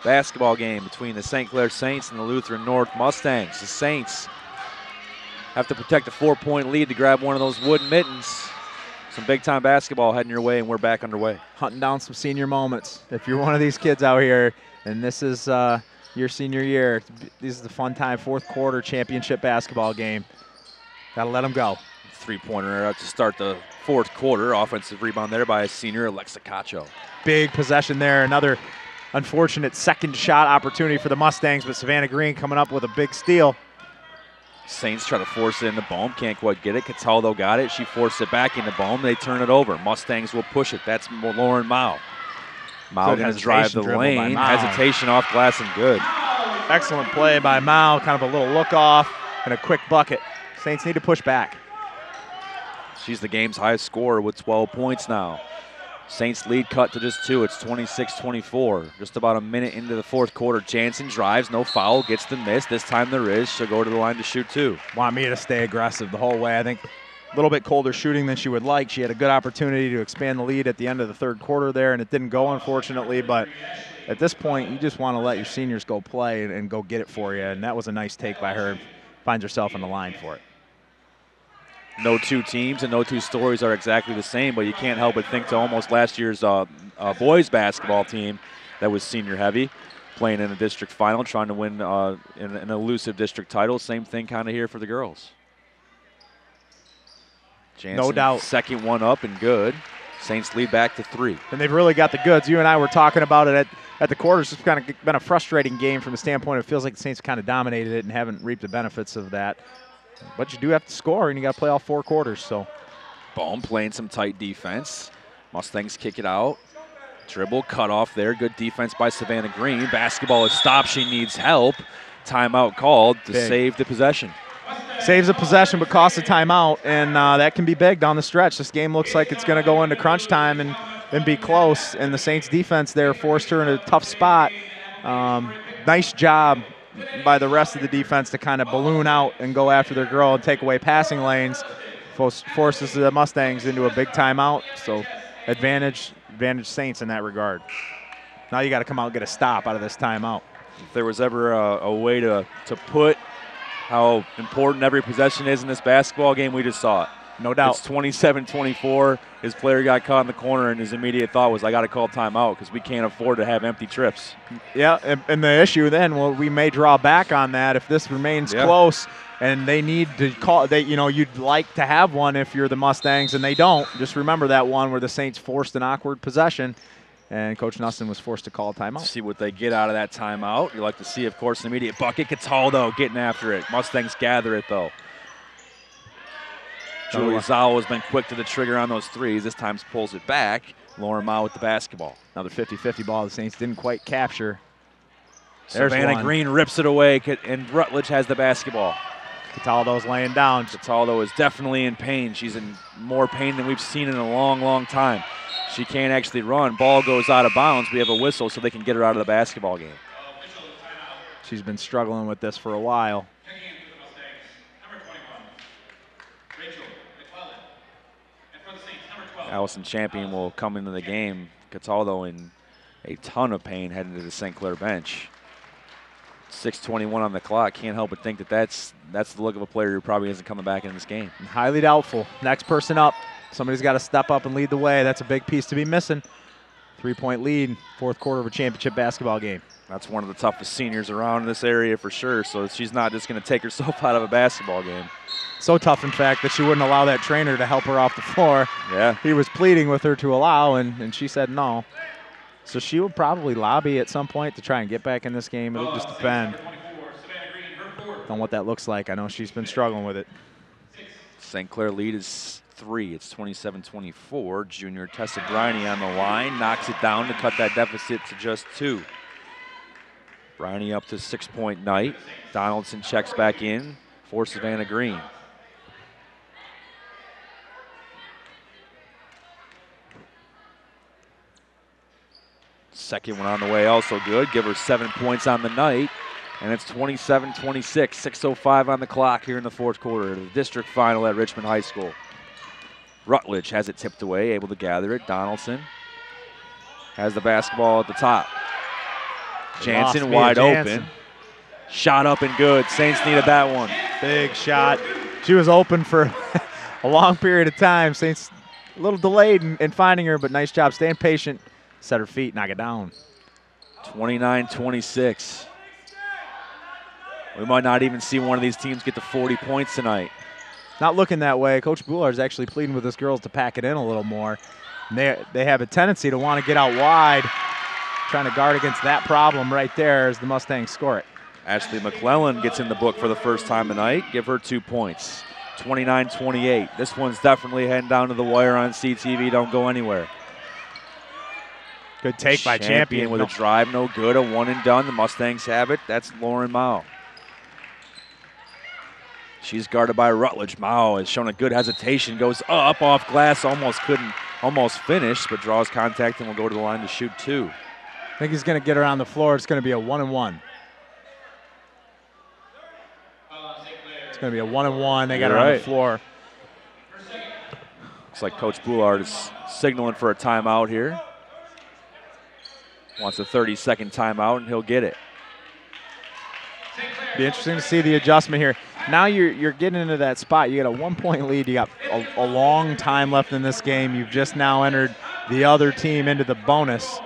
basketball game between the St. Clair Saints and the Lutheran North Mustangs. The Saints have to protect a 4-point lead to grab one of those wooden mittens. Some big-time basketball heading your way, and we're back underway. Hunting down some senior moments. If you're one of these kids out here and this is your senior year, this is the fun time, fourth quarter championship basketball game. Gotta let them go. Three-pointer to start the fourth quarter. Offensive rebound there by a senior, Alexa Cacho. Big possession there. Another unfortunate second shot opportunity for the Mustangs, but Savannah Green coming up with a big steal. Saints try to force it in the Bohm. Can't quite get it. Cataldo got it. She forced it back into Bohm. They turn it over. Mustangs will push it. That's Lauren Mao. Mao going to drive the lane. Hesitation off glass and good. Excellent play by Mao. Kind of a little look off and a quick bucket. Saints need to push back. She's the game's highest scorer with 12 points now. Saints lead cut to just 2. It's 26-24. Just about a minute into the fourth quarter. Jansen drives, no foul, gets the miss. This time there is. She'll go to the line to shoot 2. Want me to stay aggressive the whole way. I think a little bit colder shooting than she would like. She had a good opportunity to expand the lead at the end of the third quarter there, and it didn't go, unfortunately. But at this point, you just want to let your seniors go play and go get it for you. And that was a nice take by her. Finds herself in the line for it. No two teams and no two stories are exactly the same, but you can't help but think to almost last year's boys basketball team that was senior heavy, playing in a district final, trying to win an elusive district title. Same thing kind of here for the girls. Jansen, no doubt. Second one up and good. Saints lead back to 3. And they've really got the goods. You and I were talking about it at the quarters. It's kind of been a frustrating game from the standpoint it feels like the Saints kind of dominated it and haven't reaped the benefits of that. But you do have to score, and you got to play all 4 quarters. So, Bohm playing some tight defense. Mustangs kick it out. Dribble, cut off there. Good defense by Savannah Green. Basketball is stopped. She needs help. Timeout called to save the possession. Saves a possession, but costs a timeout, and that can be big down the stretch. This game looks like it's going to go into crunch time and be close, and the Saints defense there forced her in a tough spot. Nice job by the rest of the defense to kind of balloon out and go after their girl and take away passing lanes. Forces the Mustangs into a big timeout, so advantage Saints in that regard. Now you got to come out and get a stop out of this timeout. If there was ever a way to put how important every possession is in this basketball game, we just saw it. No doubt. It's 27-24. His player got caught in the corner, and his immediate thought was, I got to call timeout because we can't afford to have empty trips. Yeah, and the issue then, well, we may draw back on that if this remains close, and they need to call. You'd like to have one if you're the Mustangs, and they don't. Just remember that one where the Saints forced an awkward possession, and Coach Nussin was forced to call a timeout. See what they get out of that timeout. You like to see, of course, an immediate bucket. Cataldo getting after it. Mustangs gather it, though. Julie Zao has been quick to the trigger on those threes. This time pulls it back. Lauren Mao with the basketball. Another 50-50 ball the Saints didn't quite capture. Savannah Green rips it away, and Rutledge has the basketball. Cataldo's laying down. Cataldo is definitely in pain. She's in more pain than we've seen in a long, long time. She can't actually run. Ball goes out of bounds. We have a whistle so they can get her out of the basketball game. She's been struggling with this for a while. Allison Champion will come into the game. Cataldo in a ton of pain heading to the St. Clair bench. 6:21 on the clock. Can't help but think that's the look of a player who probably isn't coming back in this game. Highly doubtful. Next person up. Somebody's got to step up and lead the way. That's a big piece to be missing. 3-point lead, fourth quarter of a championship basketball game. That's one of the toughest seniors around in this area for sure, so she's not just going to take herself out of a basketball game. So tough, in fact, that she wouldn't allow that trainer to help her off the floor. Yeah. He was pleading with her to allow, and she said no. So she will probably lobby at some point to try and get back in this game. It'll just depend on what that looks like. I know she's been struggling with it. St. Clair lead is 3. It's 27-24. Junior Tessa Briney on the line, knocks it down to cut that deficit to just 2. Briney up to 6-point night. Donaldson checks back in for Savannah Green. Second one on the way, also good. Give her 7 points on the night. And it's 27-26, 6:05 on the clock here in the fourth quarter of the district final at Richmond High School. Rutledge has it tipped away, able to gather it. Donaldson has the basketball at the top. Jansen wide open. Shot up and good. Saints needed that one. Big shot. She was open for a long period of time. Saints a little delayed in finding her, but nice job staying patient. Set her feet, knock it down. 29-26. We might not even see one of these teams get to 40 points tonight. Not looking that way. Coach Boulard is actually pleading with his girls to pack it in a little more. And they have a tendency to want to get out wide, trying to guard against that problem right there as the Mustangs score it. Ashley McClellan gets in the book for the first time tonight. Give her 2 points. 29-28. This one's definitely heading down to the wire on CTV. Don't go anywhere. Good take by Champion with a drive, no good. A one and done. The Mustangs have it. That's Lauren Mao. She's guarded by Rutledge. Mao has shown a good hesitation. Goes up off glass. Almost finished, but draws contact and will go to the line to shoot 2. I think he's going to get her on the floor. It's going to be a 1-and-1. It's going to be a 1-and-1. They got her on the floor. Looks like Coach Boulard is signaling for a timeout here. Wants a 30-second timeout, and he'll get it. Be interesting to see the adjustment here. Now you're getting into that spot. You got a 1-point lead. You got a long time left in this game. You've just now entered the other team into the bonus.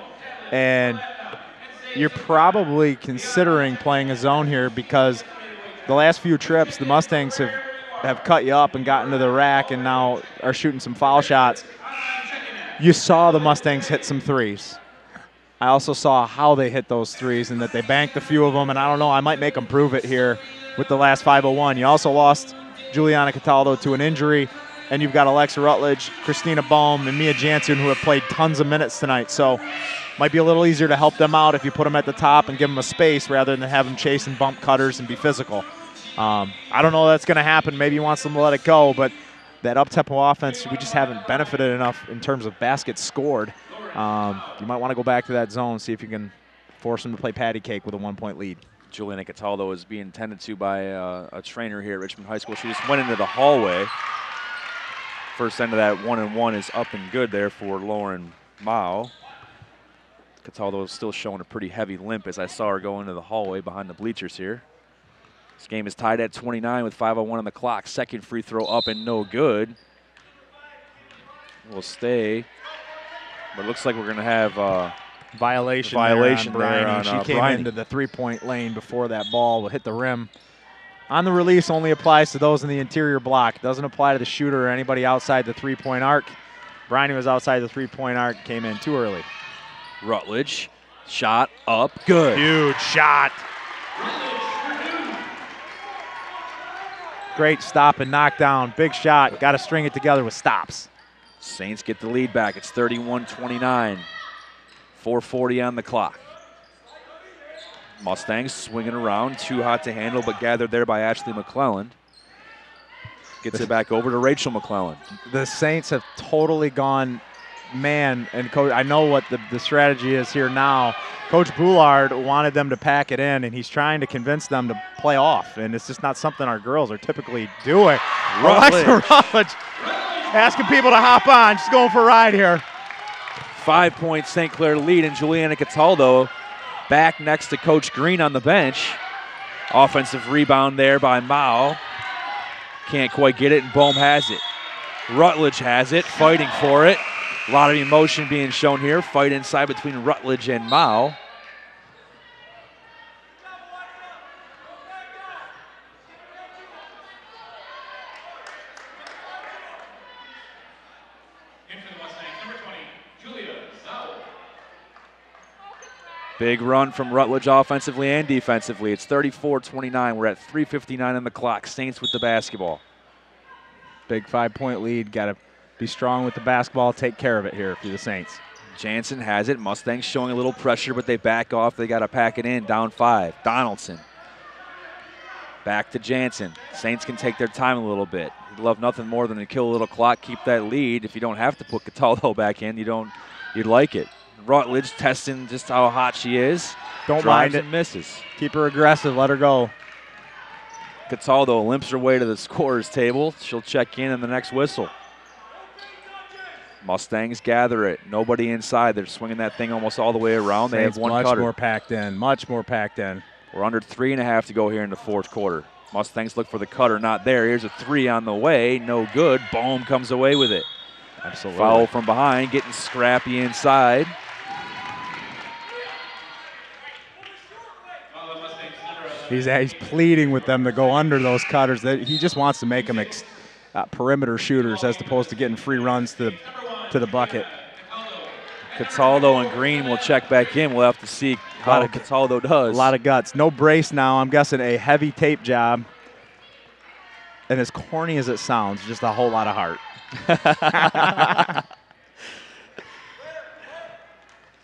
And you're probably considering playing a zone here because the last few trips, the Mustangs have cut you up and gotten to the rack and now are shooting some foul shots. You saw the Mustangs hit some threes. I also saw how they hit those threes and that they banked a few of them, and I don't know, I might make them prove it here with the last 5:01. You also lost Juliana Cataldo to an injury, and you've got Alexa Rutledge, Christina Baum, and Mia Jansen who have played tons of minutes tonight. So might be a little easier to help them out if you put them at the top and give them a space rather than have them chase and bump cutters and be physical. I don't know that's going to happen. Maybe he wants them to let it go, but that up-tempo offense, we just haven't benefited enough in terms of baskets scored. You might want to go back to that zone, see if you can force them to play patty cake with a 1-point lead. Juliana Cataldo is being tended to by a trainer here at Richmond High School. She just went into the hallway. First end of that 1-and-1 is up and good there for Lauren Mao. Cataldo is still showing a pretty heavy limp as I saw her go into the hallway behind the bleachers here. This game is tied at 29 with 5:01 on the clock. Second free throw up and no good. Will stay. But it looks like we're going to have violation there on She came Briney. into the three-point lane before that ball will hit the rim. On the release only applies to those in the interior block. Doesn't apply to the shooter or anybody outside the three-point arc. Briney was outside the three-point arc, came in too early. Rutledge, shot up, good. Huge shot. Great stop and knockdown. Big shot. Got to string it together with stops. Saints get the lead back. It's 31-29. 4:40 on the clock. Mustangs swinging around. Too hot to handle, but gathered there by Ashley McClellan. Gets it back over to Rachel McClellan. The Saints have totally gone man. And Coach, I know what the strategy is here now. Coach Boulard wanted them to pack it in, and he's trying to convince them to play off. And it's just not something our girls are typically doing. Alexa Rutledge asking people to hop on. She's going for a ride here. 5-point St. Clair lead, and Juliana Cataldo back next to Coach Green on the bench. Offensive rebound there by Mao. Can't quite get it, and Bohm has it. Rutledge has it, fighting for it. A lot of emotion being shown here. Fight inside between Rutledge and Mao. Big run from Rutledge offensively and defensively. It's 34-29. We're at 3:59 on the clock. Saints with the basketball. Big 5-point lead. Got to be strong with the basketball, take care of it here if you're the Saints. Jansen has it. Mustangs showing a little pressure, but they back off. They got to pack it in. Down 5. Donaldson. Back to Jansen. Saints can take their time a little bit. You'd love nothing more than to kill a little clock, keep that lead. If you don't have to put Cataldo back in, you'd like it. Rutledge testing just how hot she is. Don't Drives mind it. and misses. Keep her aggressive. Let her go. Cataldo limps her way to the scorer's table. She'll check in the next whistle. Mustangs gather it. Nobody inside. They're swinging that thing almost all the way around. They have one much cutter. More packed in. Much more packed in. We're under 3.5 to go here in the fourth quarter. Mustangs look for the cutter. Not there. Here's a 3 on the way. No good. Bohm comes away with it. Absolutely. Foul from behind. Getting scrappy inside. He's pleading with them to go under those cutters. He just wants to make them perimeter shooters as opposed to getting free runs to the bucket. Cataldo and Green will check back in. We'll have to see how Cataldo does. A lot of guts. No brace now. I'm guessing a heavy tape job. And as corny as it sounds, just a whole lot of heart.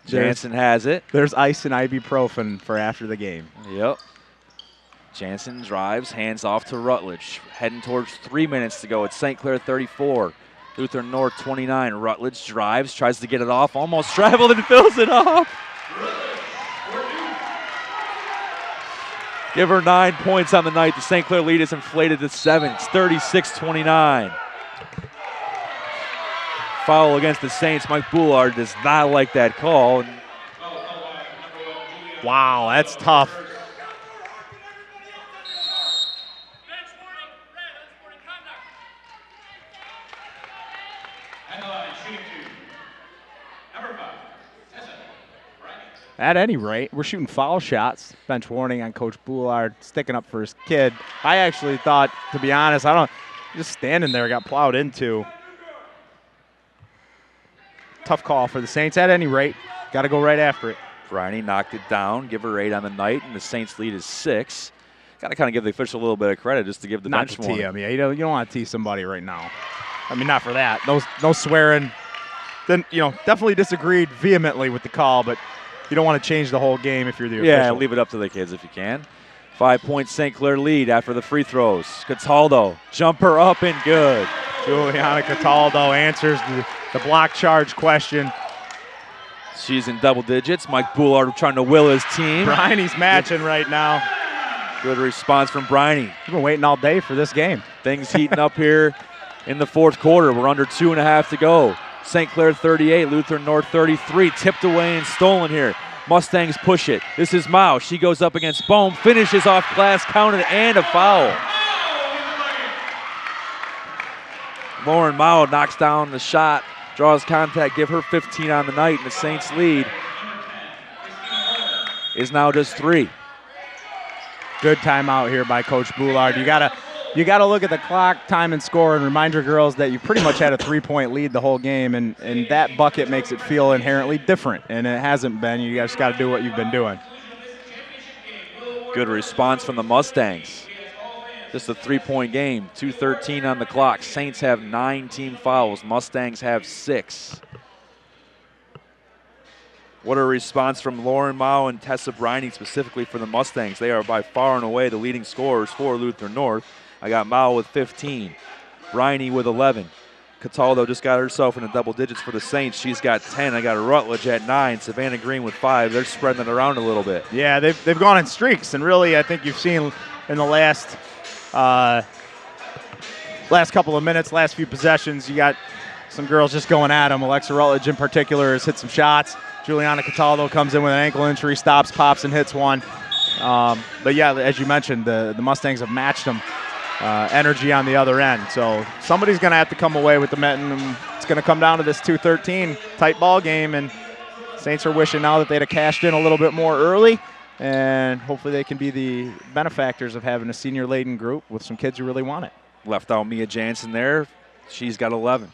Jansen has it. There's ice and ibuprofen for after the game. Yep. Jansen drives, hands off to Rutledge. Heading towards 3 minutes to go. It's St. Clair 34, Lutheran North 29. Rutledge drives, tries to get it off, almost traveled and fills it off. Give her 9 points on the night. The St. Clair lead is inflated to 7. It's 36-29. Foul against the Saints. Mike Boulard does not like that call. Wow, that's tough. At any rate, we're shooting foul shots. Bench warning on Coach Boulard, sticking up for his kid. I actually thought, to be honest, just standing there, got plowed into. Tough call for the Saints. At any rate, got to go right after it. Briney knocked it down, give her 8 on the night, and the Saints lead is 6. Got to kind of give the official a little bit of credit just to give the bench warning. Not to tee him, yeah. You don't want to tee somebody right now. I mean, not for that. No swearing. Then, definitely disagreed vehemently with the call, but you don't want to change the whole game if you're the official. Yeah, leave it up to the kids if you can. 5-point St. Clair lead after the free throws. Cataldo, jumper up and good. Juliana Cataldo answers the block charge question. She's in double digits. Mike Boulard trying to will his team. Briney's matching right now. Good response from Briney. We've been waiting all day for this game. Things heating up here in the fourth quarter. We're under 2.5 to go. St. Clair 38, Lutheran North 33. Tipped away and stolen here. Mustangs push it. This is Mao. She goes up against Bohm. Finishes off glass, counted, and a foul. Lauren Mao knocks down the shot, draws contact, give her 15 on the night, and the Saints lead is now just 3. Good timeout here by Coach Boulard. You gotta look at the clock, time, and score, and remind your girls that you pretty much had a 3-point lead the whole game, and that bucket makes it feel inherently different, and it hasn't been. You guys got to do what you've been doing. Good response from the Mustangs. Just a 3-point game, 2:13 on the clock. Saints have 9 team fouls. Mustangs have 6. What a response from Lauren Mao and Tessa Briney specifically for the Mustangs. They are by far and away the leading scorers for Lutheran North. I got Mao with 15, Briney with 11. Cataldo just got herself in the double digits for the Saints. She's got 10. I got Rutledge at 9, Savannah Green with 5. They're spreading it around a little bit. Yeah, they've gone in streaks, and really I think you've seen in the last couple of minutes, last few possessions, you got some girls just going at them. Alexa Rutledge in particular has hit some shots. Juliana Cataldo comes in with an ankle injury, stops, pops, and hits one. But yeah, as you mentioned, the Mustangs have matched them energy on the other end. So somebody's going to have to come away with the Metten. It's going to come down to this 2:13 tight ball game, and Saints are wishing now that they'd have cashed in a little bit more early, and hopefully they can be the benefactors of having a senior-laden group with some kids who really want it. Left out Mia Jansen there. She's got 11.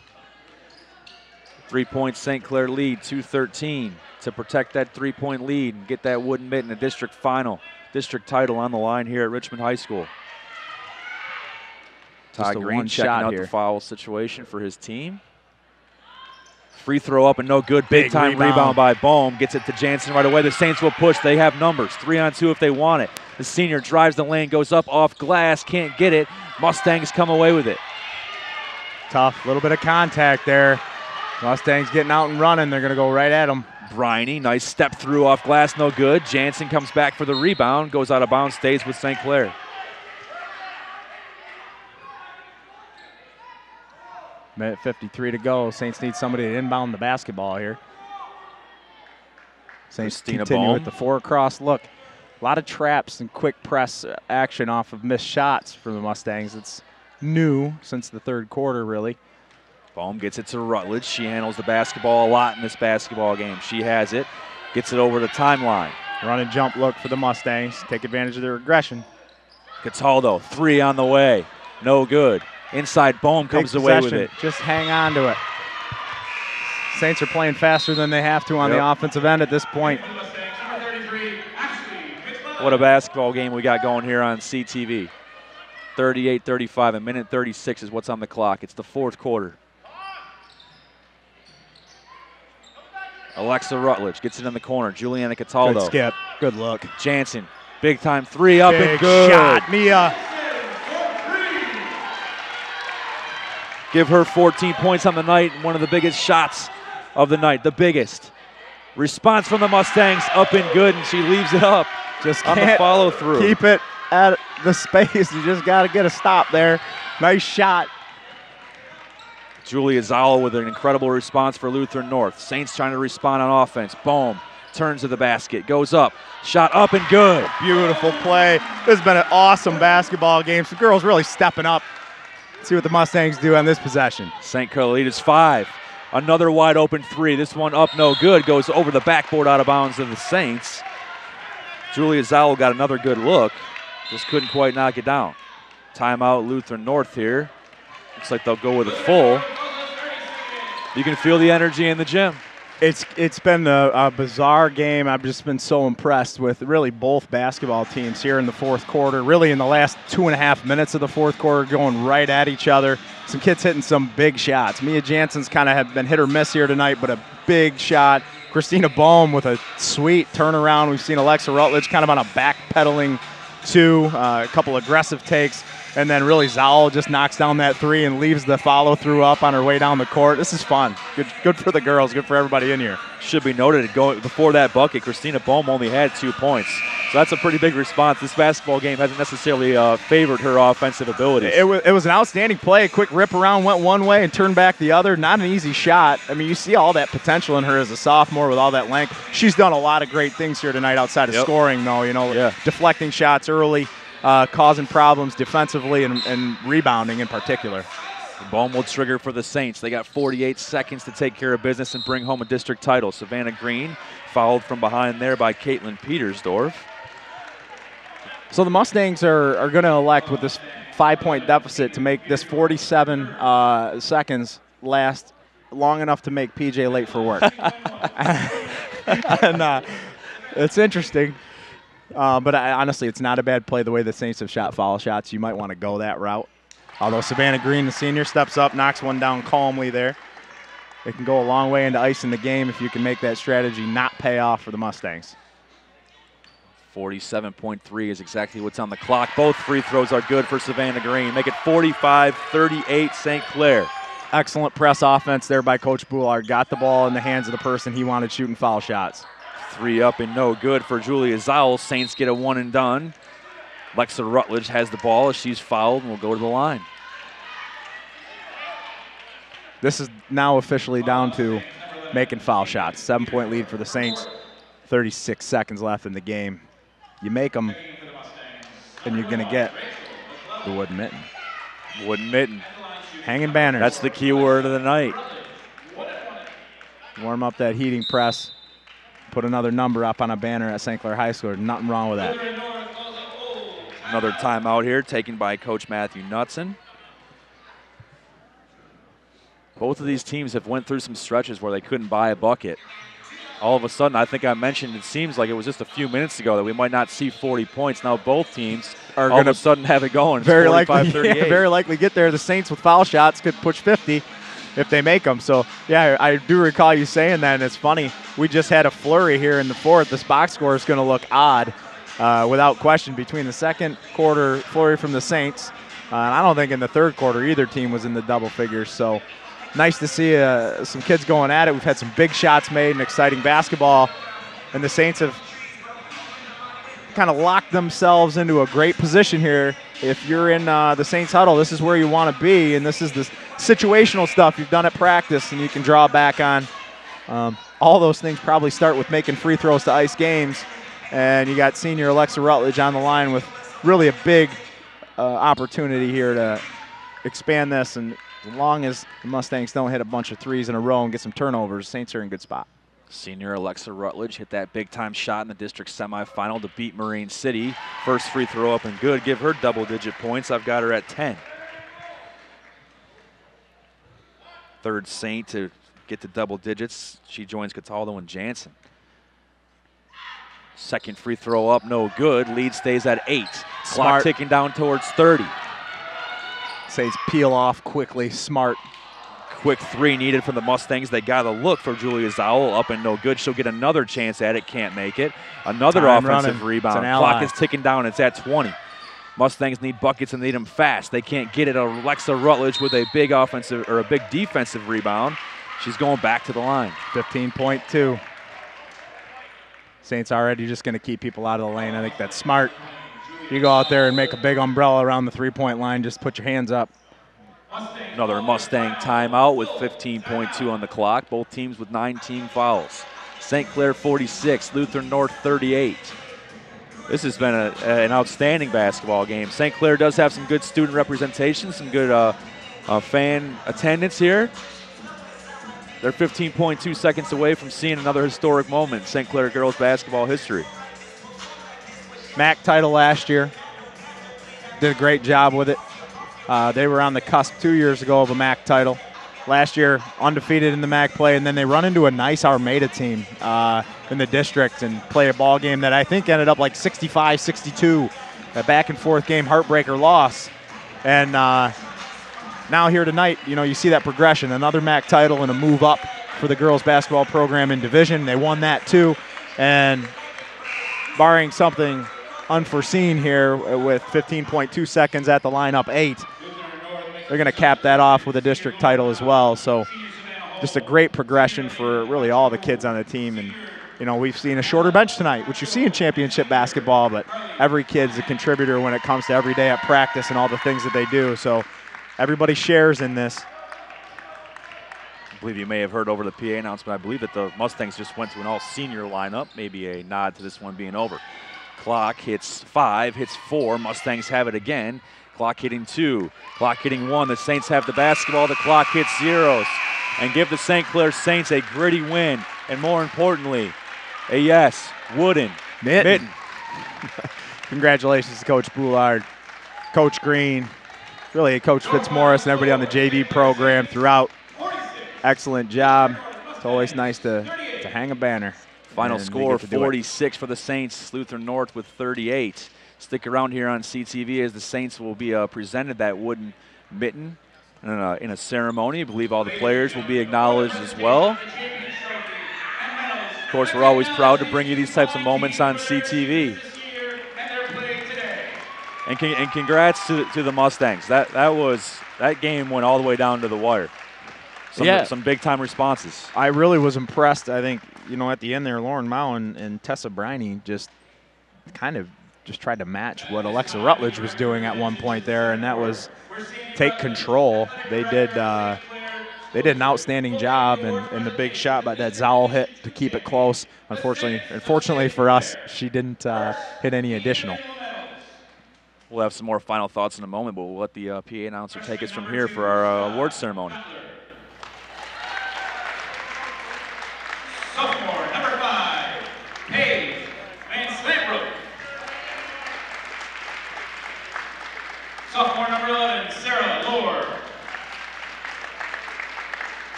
3-point St. Clair lead, 2:13 to protect that 3-point lead and get that wooden mitt in the district title on the line here at Richmond High School. Ty Green one checking shot out here. the foul situation for his team. Free throw up and no good. Big time rebound by Bohm. Gets it to Jansen right away. The Saints will push. They have numbers. 3-on-2 if they want it. The senior drives the lane, goes up off glass, can't get it. Mustangs come away with it. Tough, little bit of contact there. Mustangs getting out and running. They're going to go right at them. Briney, nice step through off glass, no good. Jansen comes back for the rebound, goes out of bounds, stays with St. Clair. Minute 53 to go. Saints need somebody to inbound the basketball here. Saints continue with the 4-across look. A lot of traps and quick press action off of missed shots for the Mustangs. It's new since the third quarter, really. Bohm gets it to Rutledge. She handles the basketball a lot in this basketball game. She has it, gets it over the timeline. Run and jump look for the Mustangs. Take advantage of their aggression. Cataldo, 3 on the way. No good. Inside, Bohm comes away with it. Just hang on to it. Saints are playing faster than they have to on the offensive end at this point. What a basketball game we got going here on CTV. 38-35, a minute 36 is what's on the clock. It's the fourth quarter. Alexa Rutledge gets it in the corner. Juliana Cataldo. Good skip. Good look. Jansen, big time 3 up big and good. Shot, Mia. Give her 14 points on the night. One of the biggest shots of the night, the biggest. Response from the Mustangs, up and good, and she leaves it up. Just on the follow through. Keep it at the space. You just got to get a stop there. Nice shot. Julia Zowell with an incredible response for Lutheran North. Saints trying to respond on offense. Bohm turns to the basket, goes up, shot up and good. Beautiful play. This has been an awesome basketball game. Some girls really stepping up. Let's see what the Mustangs do on this possession. St. Carolina's 5. Another wide open 3. This one up no good. Goes over the backboard out of bounds of the Saints. Julia Zowell got another good look. Just couldn't quite knock it down. Timeout Lutheran North here. Looks like they'll go with a full. You can feel the energy in the gym. It's been a bizarre game. I've just been so impressed with really both basketball teams here in the fourth quarter. Really in the last 2.5 minutes of the fourth quarter, going right at each other. Some kids hitting some big shots. Mia Jansen's kind of have been hit or miss here tonight, but a big shot. Christina Bohm with a sweet turnaround. We've seen Alexa Rutledge kind of on a backpedaling two, a couple aggressive takes. And then really Zowell just knocks down that 3 and leaves the follow-through up on her way down the court. This is fun. Good for the girls. Good for everybody in here. Should be noted, before that bucket, Christina Bohm only had 2 points. So that's a pretty big response. This basketball game hasn't necessarily favored her offensive abilities. It was an outstanding play. A quick rip around, went one way and turned back the other. Not an easy shot. I mean, you see all that potential in her as a sophomore with all that length. She's done a lot of great things here tonight outside of scoring, though. Deflecting shots early. Causing problems defensively and rebounding in particular. Bohm will trigger for the Saints. They got 48 seconds to take care of business and bring home a district title. Savannah Green fouled from behind there by Caitlin Petersdorf. So the Mustangs are going to elect with this 5-point deficit to make this 47 seconds last long enough to make PJ late for work. And it's interesting. But honestly, it's not a bad play the way the Saints have shot foul shots. You might want to go that route. Although Savannah Green, the senior, steps up, knocks one down calmly there. It can go a long way into icing the game if you can make that strategy not pay off for the Mustangs. 47.3 is exactly what's on the clock. Both free throws are good for Savannah Green. Make it 45-38 St. Clair. Excellent press offense there by Coach Boulard. Got the ball in the hands of the person he wanted shooting foul shots. 3 up and no good for Julia Zowell. Saints get a 1 and done. Alexa Rutledge has the ball as she's fouled and will go to the line. This is now officially down to making foul shots. 7-point lead for the Saints. 36 seconds left in the game. You make them, and you're going to get the wooden mitten. Wooden mitten. Hanging banners. That's the key word of the night. Warm up that heating press. Put another number up on a banner at St. Clair High School. Nothing wrong with that. Another timeout here taken by Coach Matthew Knutson. Both of these teams have went through some stretches where they couldn't buy a bucket. all of a sudden, I think I mentioned, it seems like it was just a few minutes ago that we might not see 40 points. Now both teams are all of a sudden have it going. Very likely get there. The Saints with foul shots could push 50 if they make them. So, yeah, I do recall you saying that, and it's funny. We just had a flurry here in the fourth. This box score is going to look odd, without question, between the second quarter flurry from the Saints. I don't think in the third quarter either team was in the double figures. So, nice to see some kids going at it. We've had some big shots made and exciting basketball, and the Saints have kind of locked themselves into a great position here. If you're in the Saints huddle, this is where you want to be, and this is the situational stuff you've done at practice and you can draw back on. All those things probably start with making free throws to ice games, and you got senior Alexa Rutledge on the line with really a big opportunity here to expand this, and as long as the Mustangs don't hit a bunch of threes in a row and get some turnovers, Saints are in good spot. Senior Alexa Rutledge hit that big-time shot in the district semifinal to beat Marine City. First free throw up and good. Give her double-digit points. I've got her at 10. Third Saint to get to double digits. She joins Cataldo and Jansen. Second free throw up, no good. Lead stays at 8. Clock ticking down towards 30. Saints peel off quickly, smart. Quick three needed from the Mustangs. They got a look for Julia Zowell, up and no good. She'll get another chance at it, can't make it. Another offensive rebound. Clock is ticking down, it's at 20. Mustangs need buckets and need them fast. They can't get it. Alexa Rutledge with a big offensive or a big defensive rebound. She's going back to the line. 15.2. Saints already just going to keep people out of the lane. I think that's smart. You go out there and make a big umbrella around the three-point line, just put your hands up. Another Mustang timeout with 15.2 on the clock. Both teams with 19 fouls. St. Clair 46, Lutheran North 38. This has been an outstanding basketball game. St. Clair does have some good student representation, some good fan attendance here. They're 15.2 seconds away from seeing another historic moment in St. Clair girls basketball history. MAC title last year. Did a great job with it. They were on the cusp 2 years ago of a MAC title. Last year, undefeated in the MAC play, and then they run into a nice Armada team in the district and play a ball game that I think ended up like 65-62, a back-and-forth game, heartbreaker loss. And now here tonight, you see that progression, another MAC title and a move up for the girls basketball program in division. They won that too, and barring something unforeseen here with 15.2 seconds at the line, up 8. They're going to cap that off with a district title as well. So just a great progression for really all the kids on the team. And, we've seen a shorter bench tonight, which you see in championship basketball, but every kid's a contributor when it comes to every day at practice and all the things that they do. So everybody shares in this. I believe you may have heard over the PA announcement, I believe that the Mustangs just went to an all-senior lineup, maybe a nod to this one being over. Clock hits 5, hits 4. Mustangs have it again. Clock hitting 2. Clock hitting 1. The Saints have the basketball. The clock hits zeros. And give the St. Clair Saints a gritty win. And more importantly, a wooden mitten. Congratulations to Coach Boulard, Coach Green, really Coach Fitzmaurice and everybody on the JV program throughout. Excellent job. It's always nice to hang a banner. Final score 46 for the Saints. Lutheran North with 38. Stick around here on CTV as the Saints will be presented that wooden mitten in a ceremony. I believe all the players will be acknowledged as well. Of course, we're always proud to bring you these types of moments on CTV. And congrats to the Mustangs. That game went all the way down to the wire. Some big-time responses. I really was impressed. I think, at the end there, Lauren Mao and Tessa Briney just kind of tried to match what Alexa Rutledge was doing at one point there, and that was take control. They did an outstanding job, and the big shot by that Zowell hit to keep it close. Unfortunately for us, she didn't hit any additional. We'll have some more final thoughts in a moment, but we'll let the PA announcer take us from here for our award ceremony. Sophomore, number 5, Paige Van Slantbrook. Sophomore, number 11, Sarah Lohr.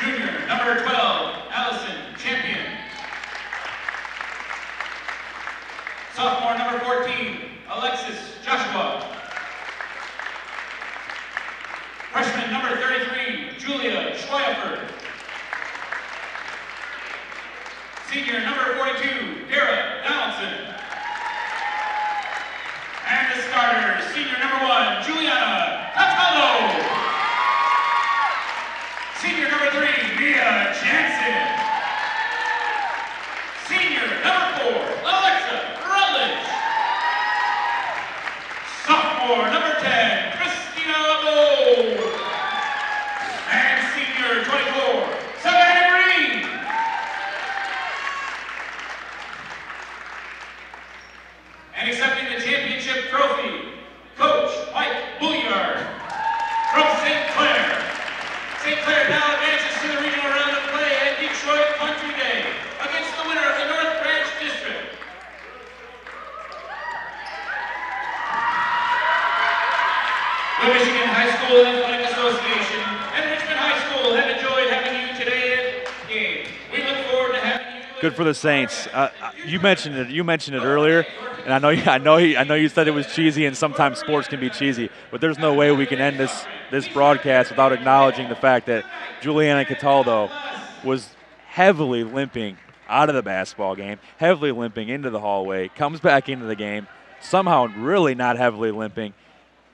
Junior, number 12, Allison Champion. Sophomore number 14, Alexis Joshua. Freshman number 33, Julia Schweifer. Senior number 42, Dara Donaldson. And the starter, senior number 1, Juliana Cataldo. Senior number 3, Mia Jansen. Senior number 4, Alexa Rutledge. Sophomore number 10, Christina Bowe. And senior 24, Savannah Green. And accepting the championship trophy, Coach Mike Bouillard from St. Clair. St. Clair now advances to the regional round of play at Detroit Country Day against the winner of the North Branch District. The Michigan High School Athletic Association and Richmond High School have enjoyed having you today at the game. We look forward to having you. Good for the Saints. You mentioned it earlier, and I know you said it was cheesy, and sometimes sports can be cheesy, but there's no way we can end this broadcast without acknowledging the fact that Juliana Cataldo was heavily limping out of the basketball game, heavily limping into the hallway, comes back into the game, somehow really not heavily limping,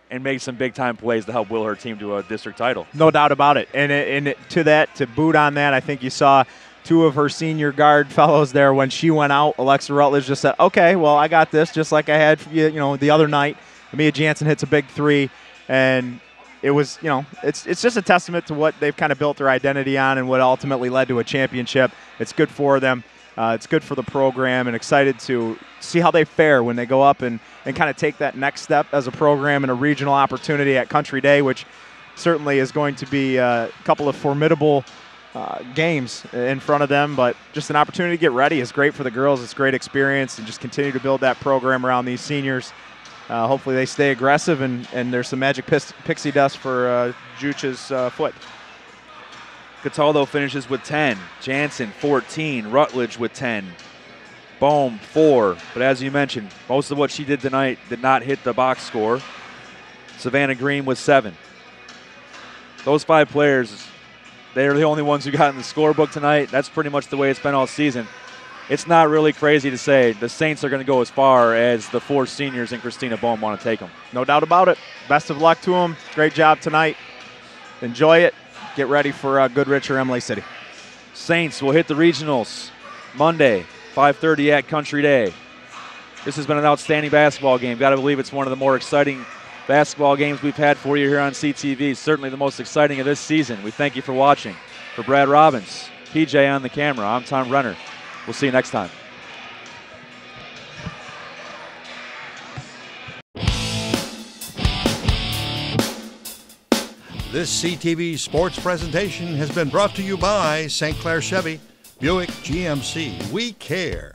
and makes some big-time plays to help will her team to a district title. No doubt about it. And to boot on that, I think you saw two of her senior guard fellows there when she went out. Alexa Rutledge just said, okay, well, I got this, just like I had the other night. Mia Jansen hits a big three, and it was, it's just a testament to what they've kind of built their identity on and what ultimately led to a championship. It's good for them. It's good for the program, and excited to see how they fare when they go up and kind of take that next step as a program and a regional opportunity at Country Day, which certainly is going to be a couple of formidable games in front of them, but just an opportunity to get ready is great for the girls. It's great experience, and just continue to build that program around these seniors. Hopefully they stay aggressive, and there's some magic pixie dust for Juch's foot. Cataldo finishes with 10, Jansen 14, Rutledge with 10, Bohm 4. But as you mentioned, most of what she did tonight did not hit the box score. Savannah Green with 7. Those 5 players, they're the only ones who got in the scorebook tonight. That's pretty much the way it's been all season. It's not really crazy to say the Saints are going to go as far as the 4 seniors and Christina Bohm want to take them. No doubt about it. Best of luck to them. Great job tonight. Enjoy it. Get ready for Goodrich or Emily City. Saints will hit the regionals Monday, 5:30 at Country Day. This has been an outstanding basketball game. Got to believe it's one of the more exciting basketball games we've had for you here on CTV. Certainly the most exciting of this season. We thank you for watching. For Brad Robbins, PJ on the camera, I'm Tom Renner. We'll see you next time. This CTV sports presentation has been brought to you by St. Clair Chevy, Buick GMC, We Care.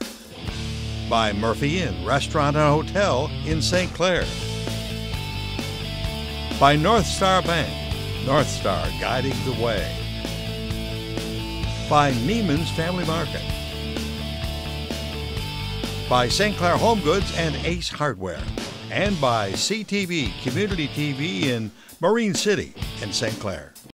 By Murphy Inn Restaurant and Hotel in St. Clair. By North Star Bank, North Star guiding the way. By Neiman's Family Market. By St. Clair Home Goods and Ace Hardware. And by CTV Community TV in Marine City and St. Clair.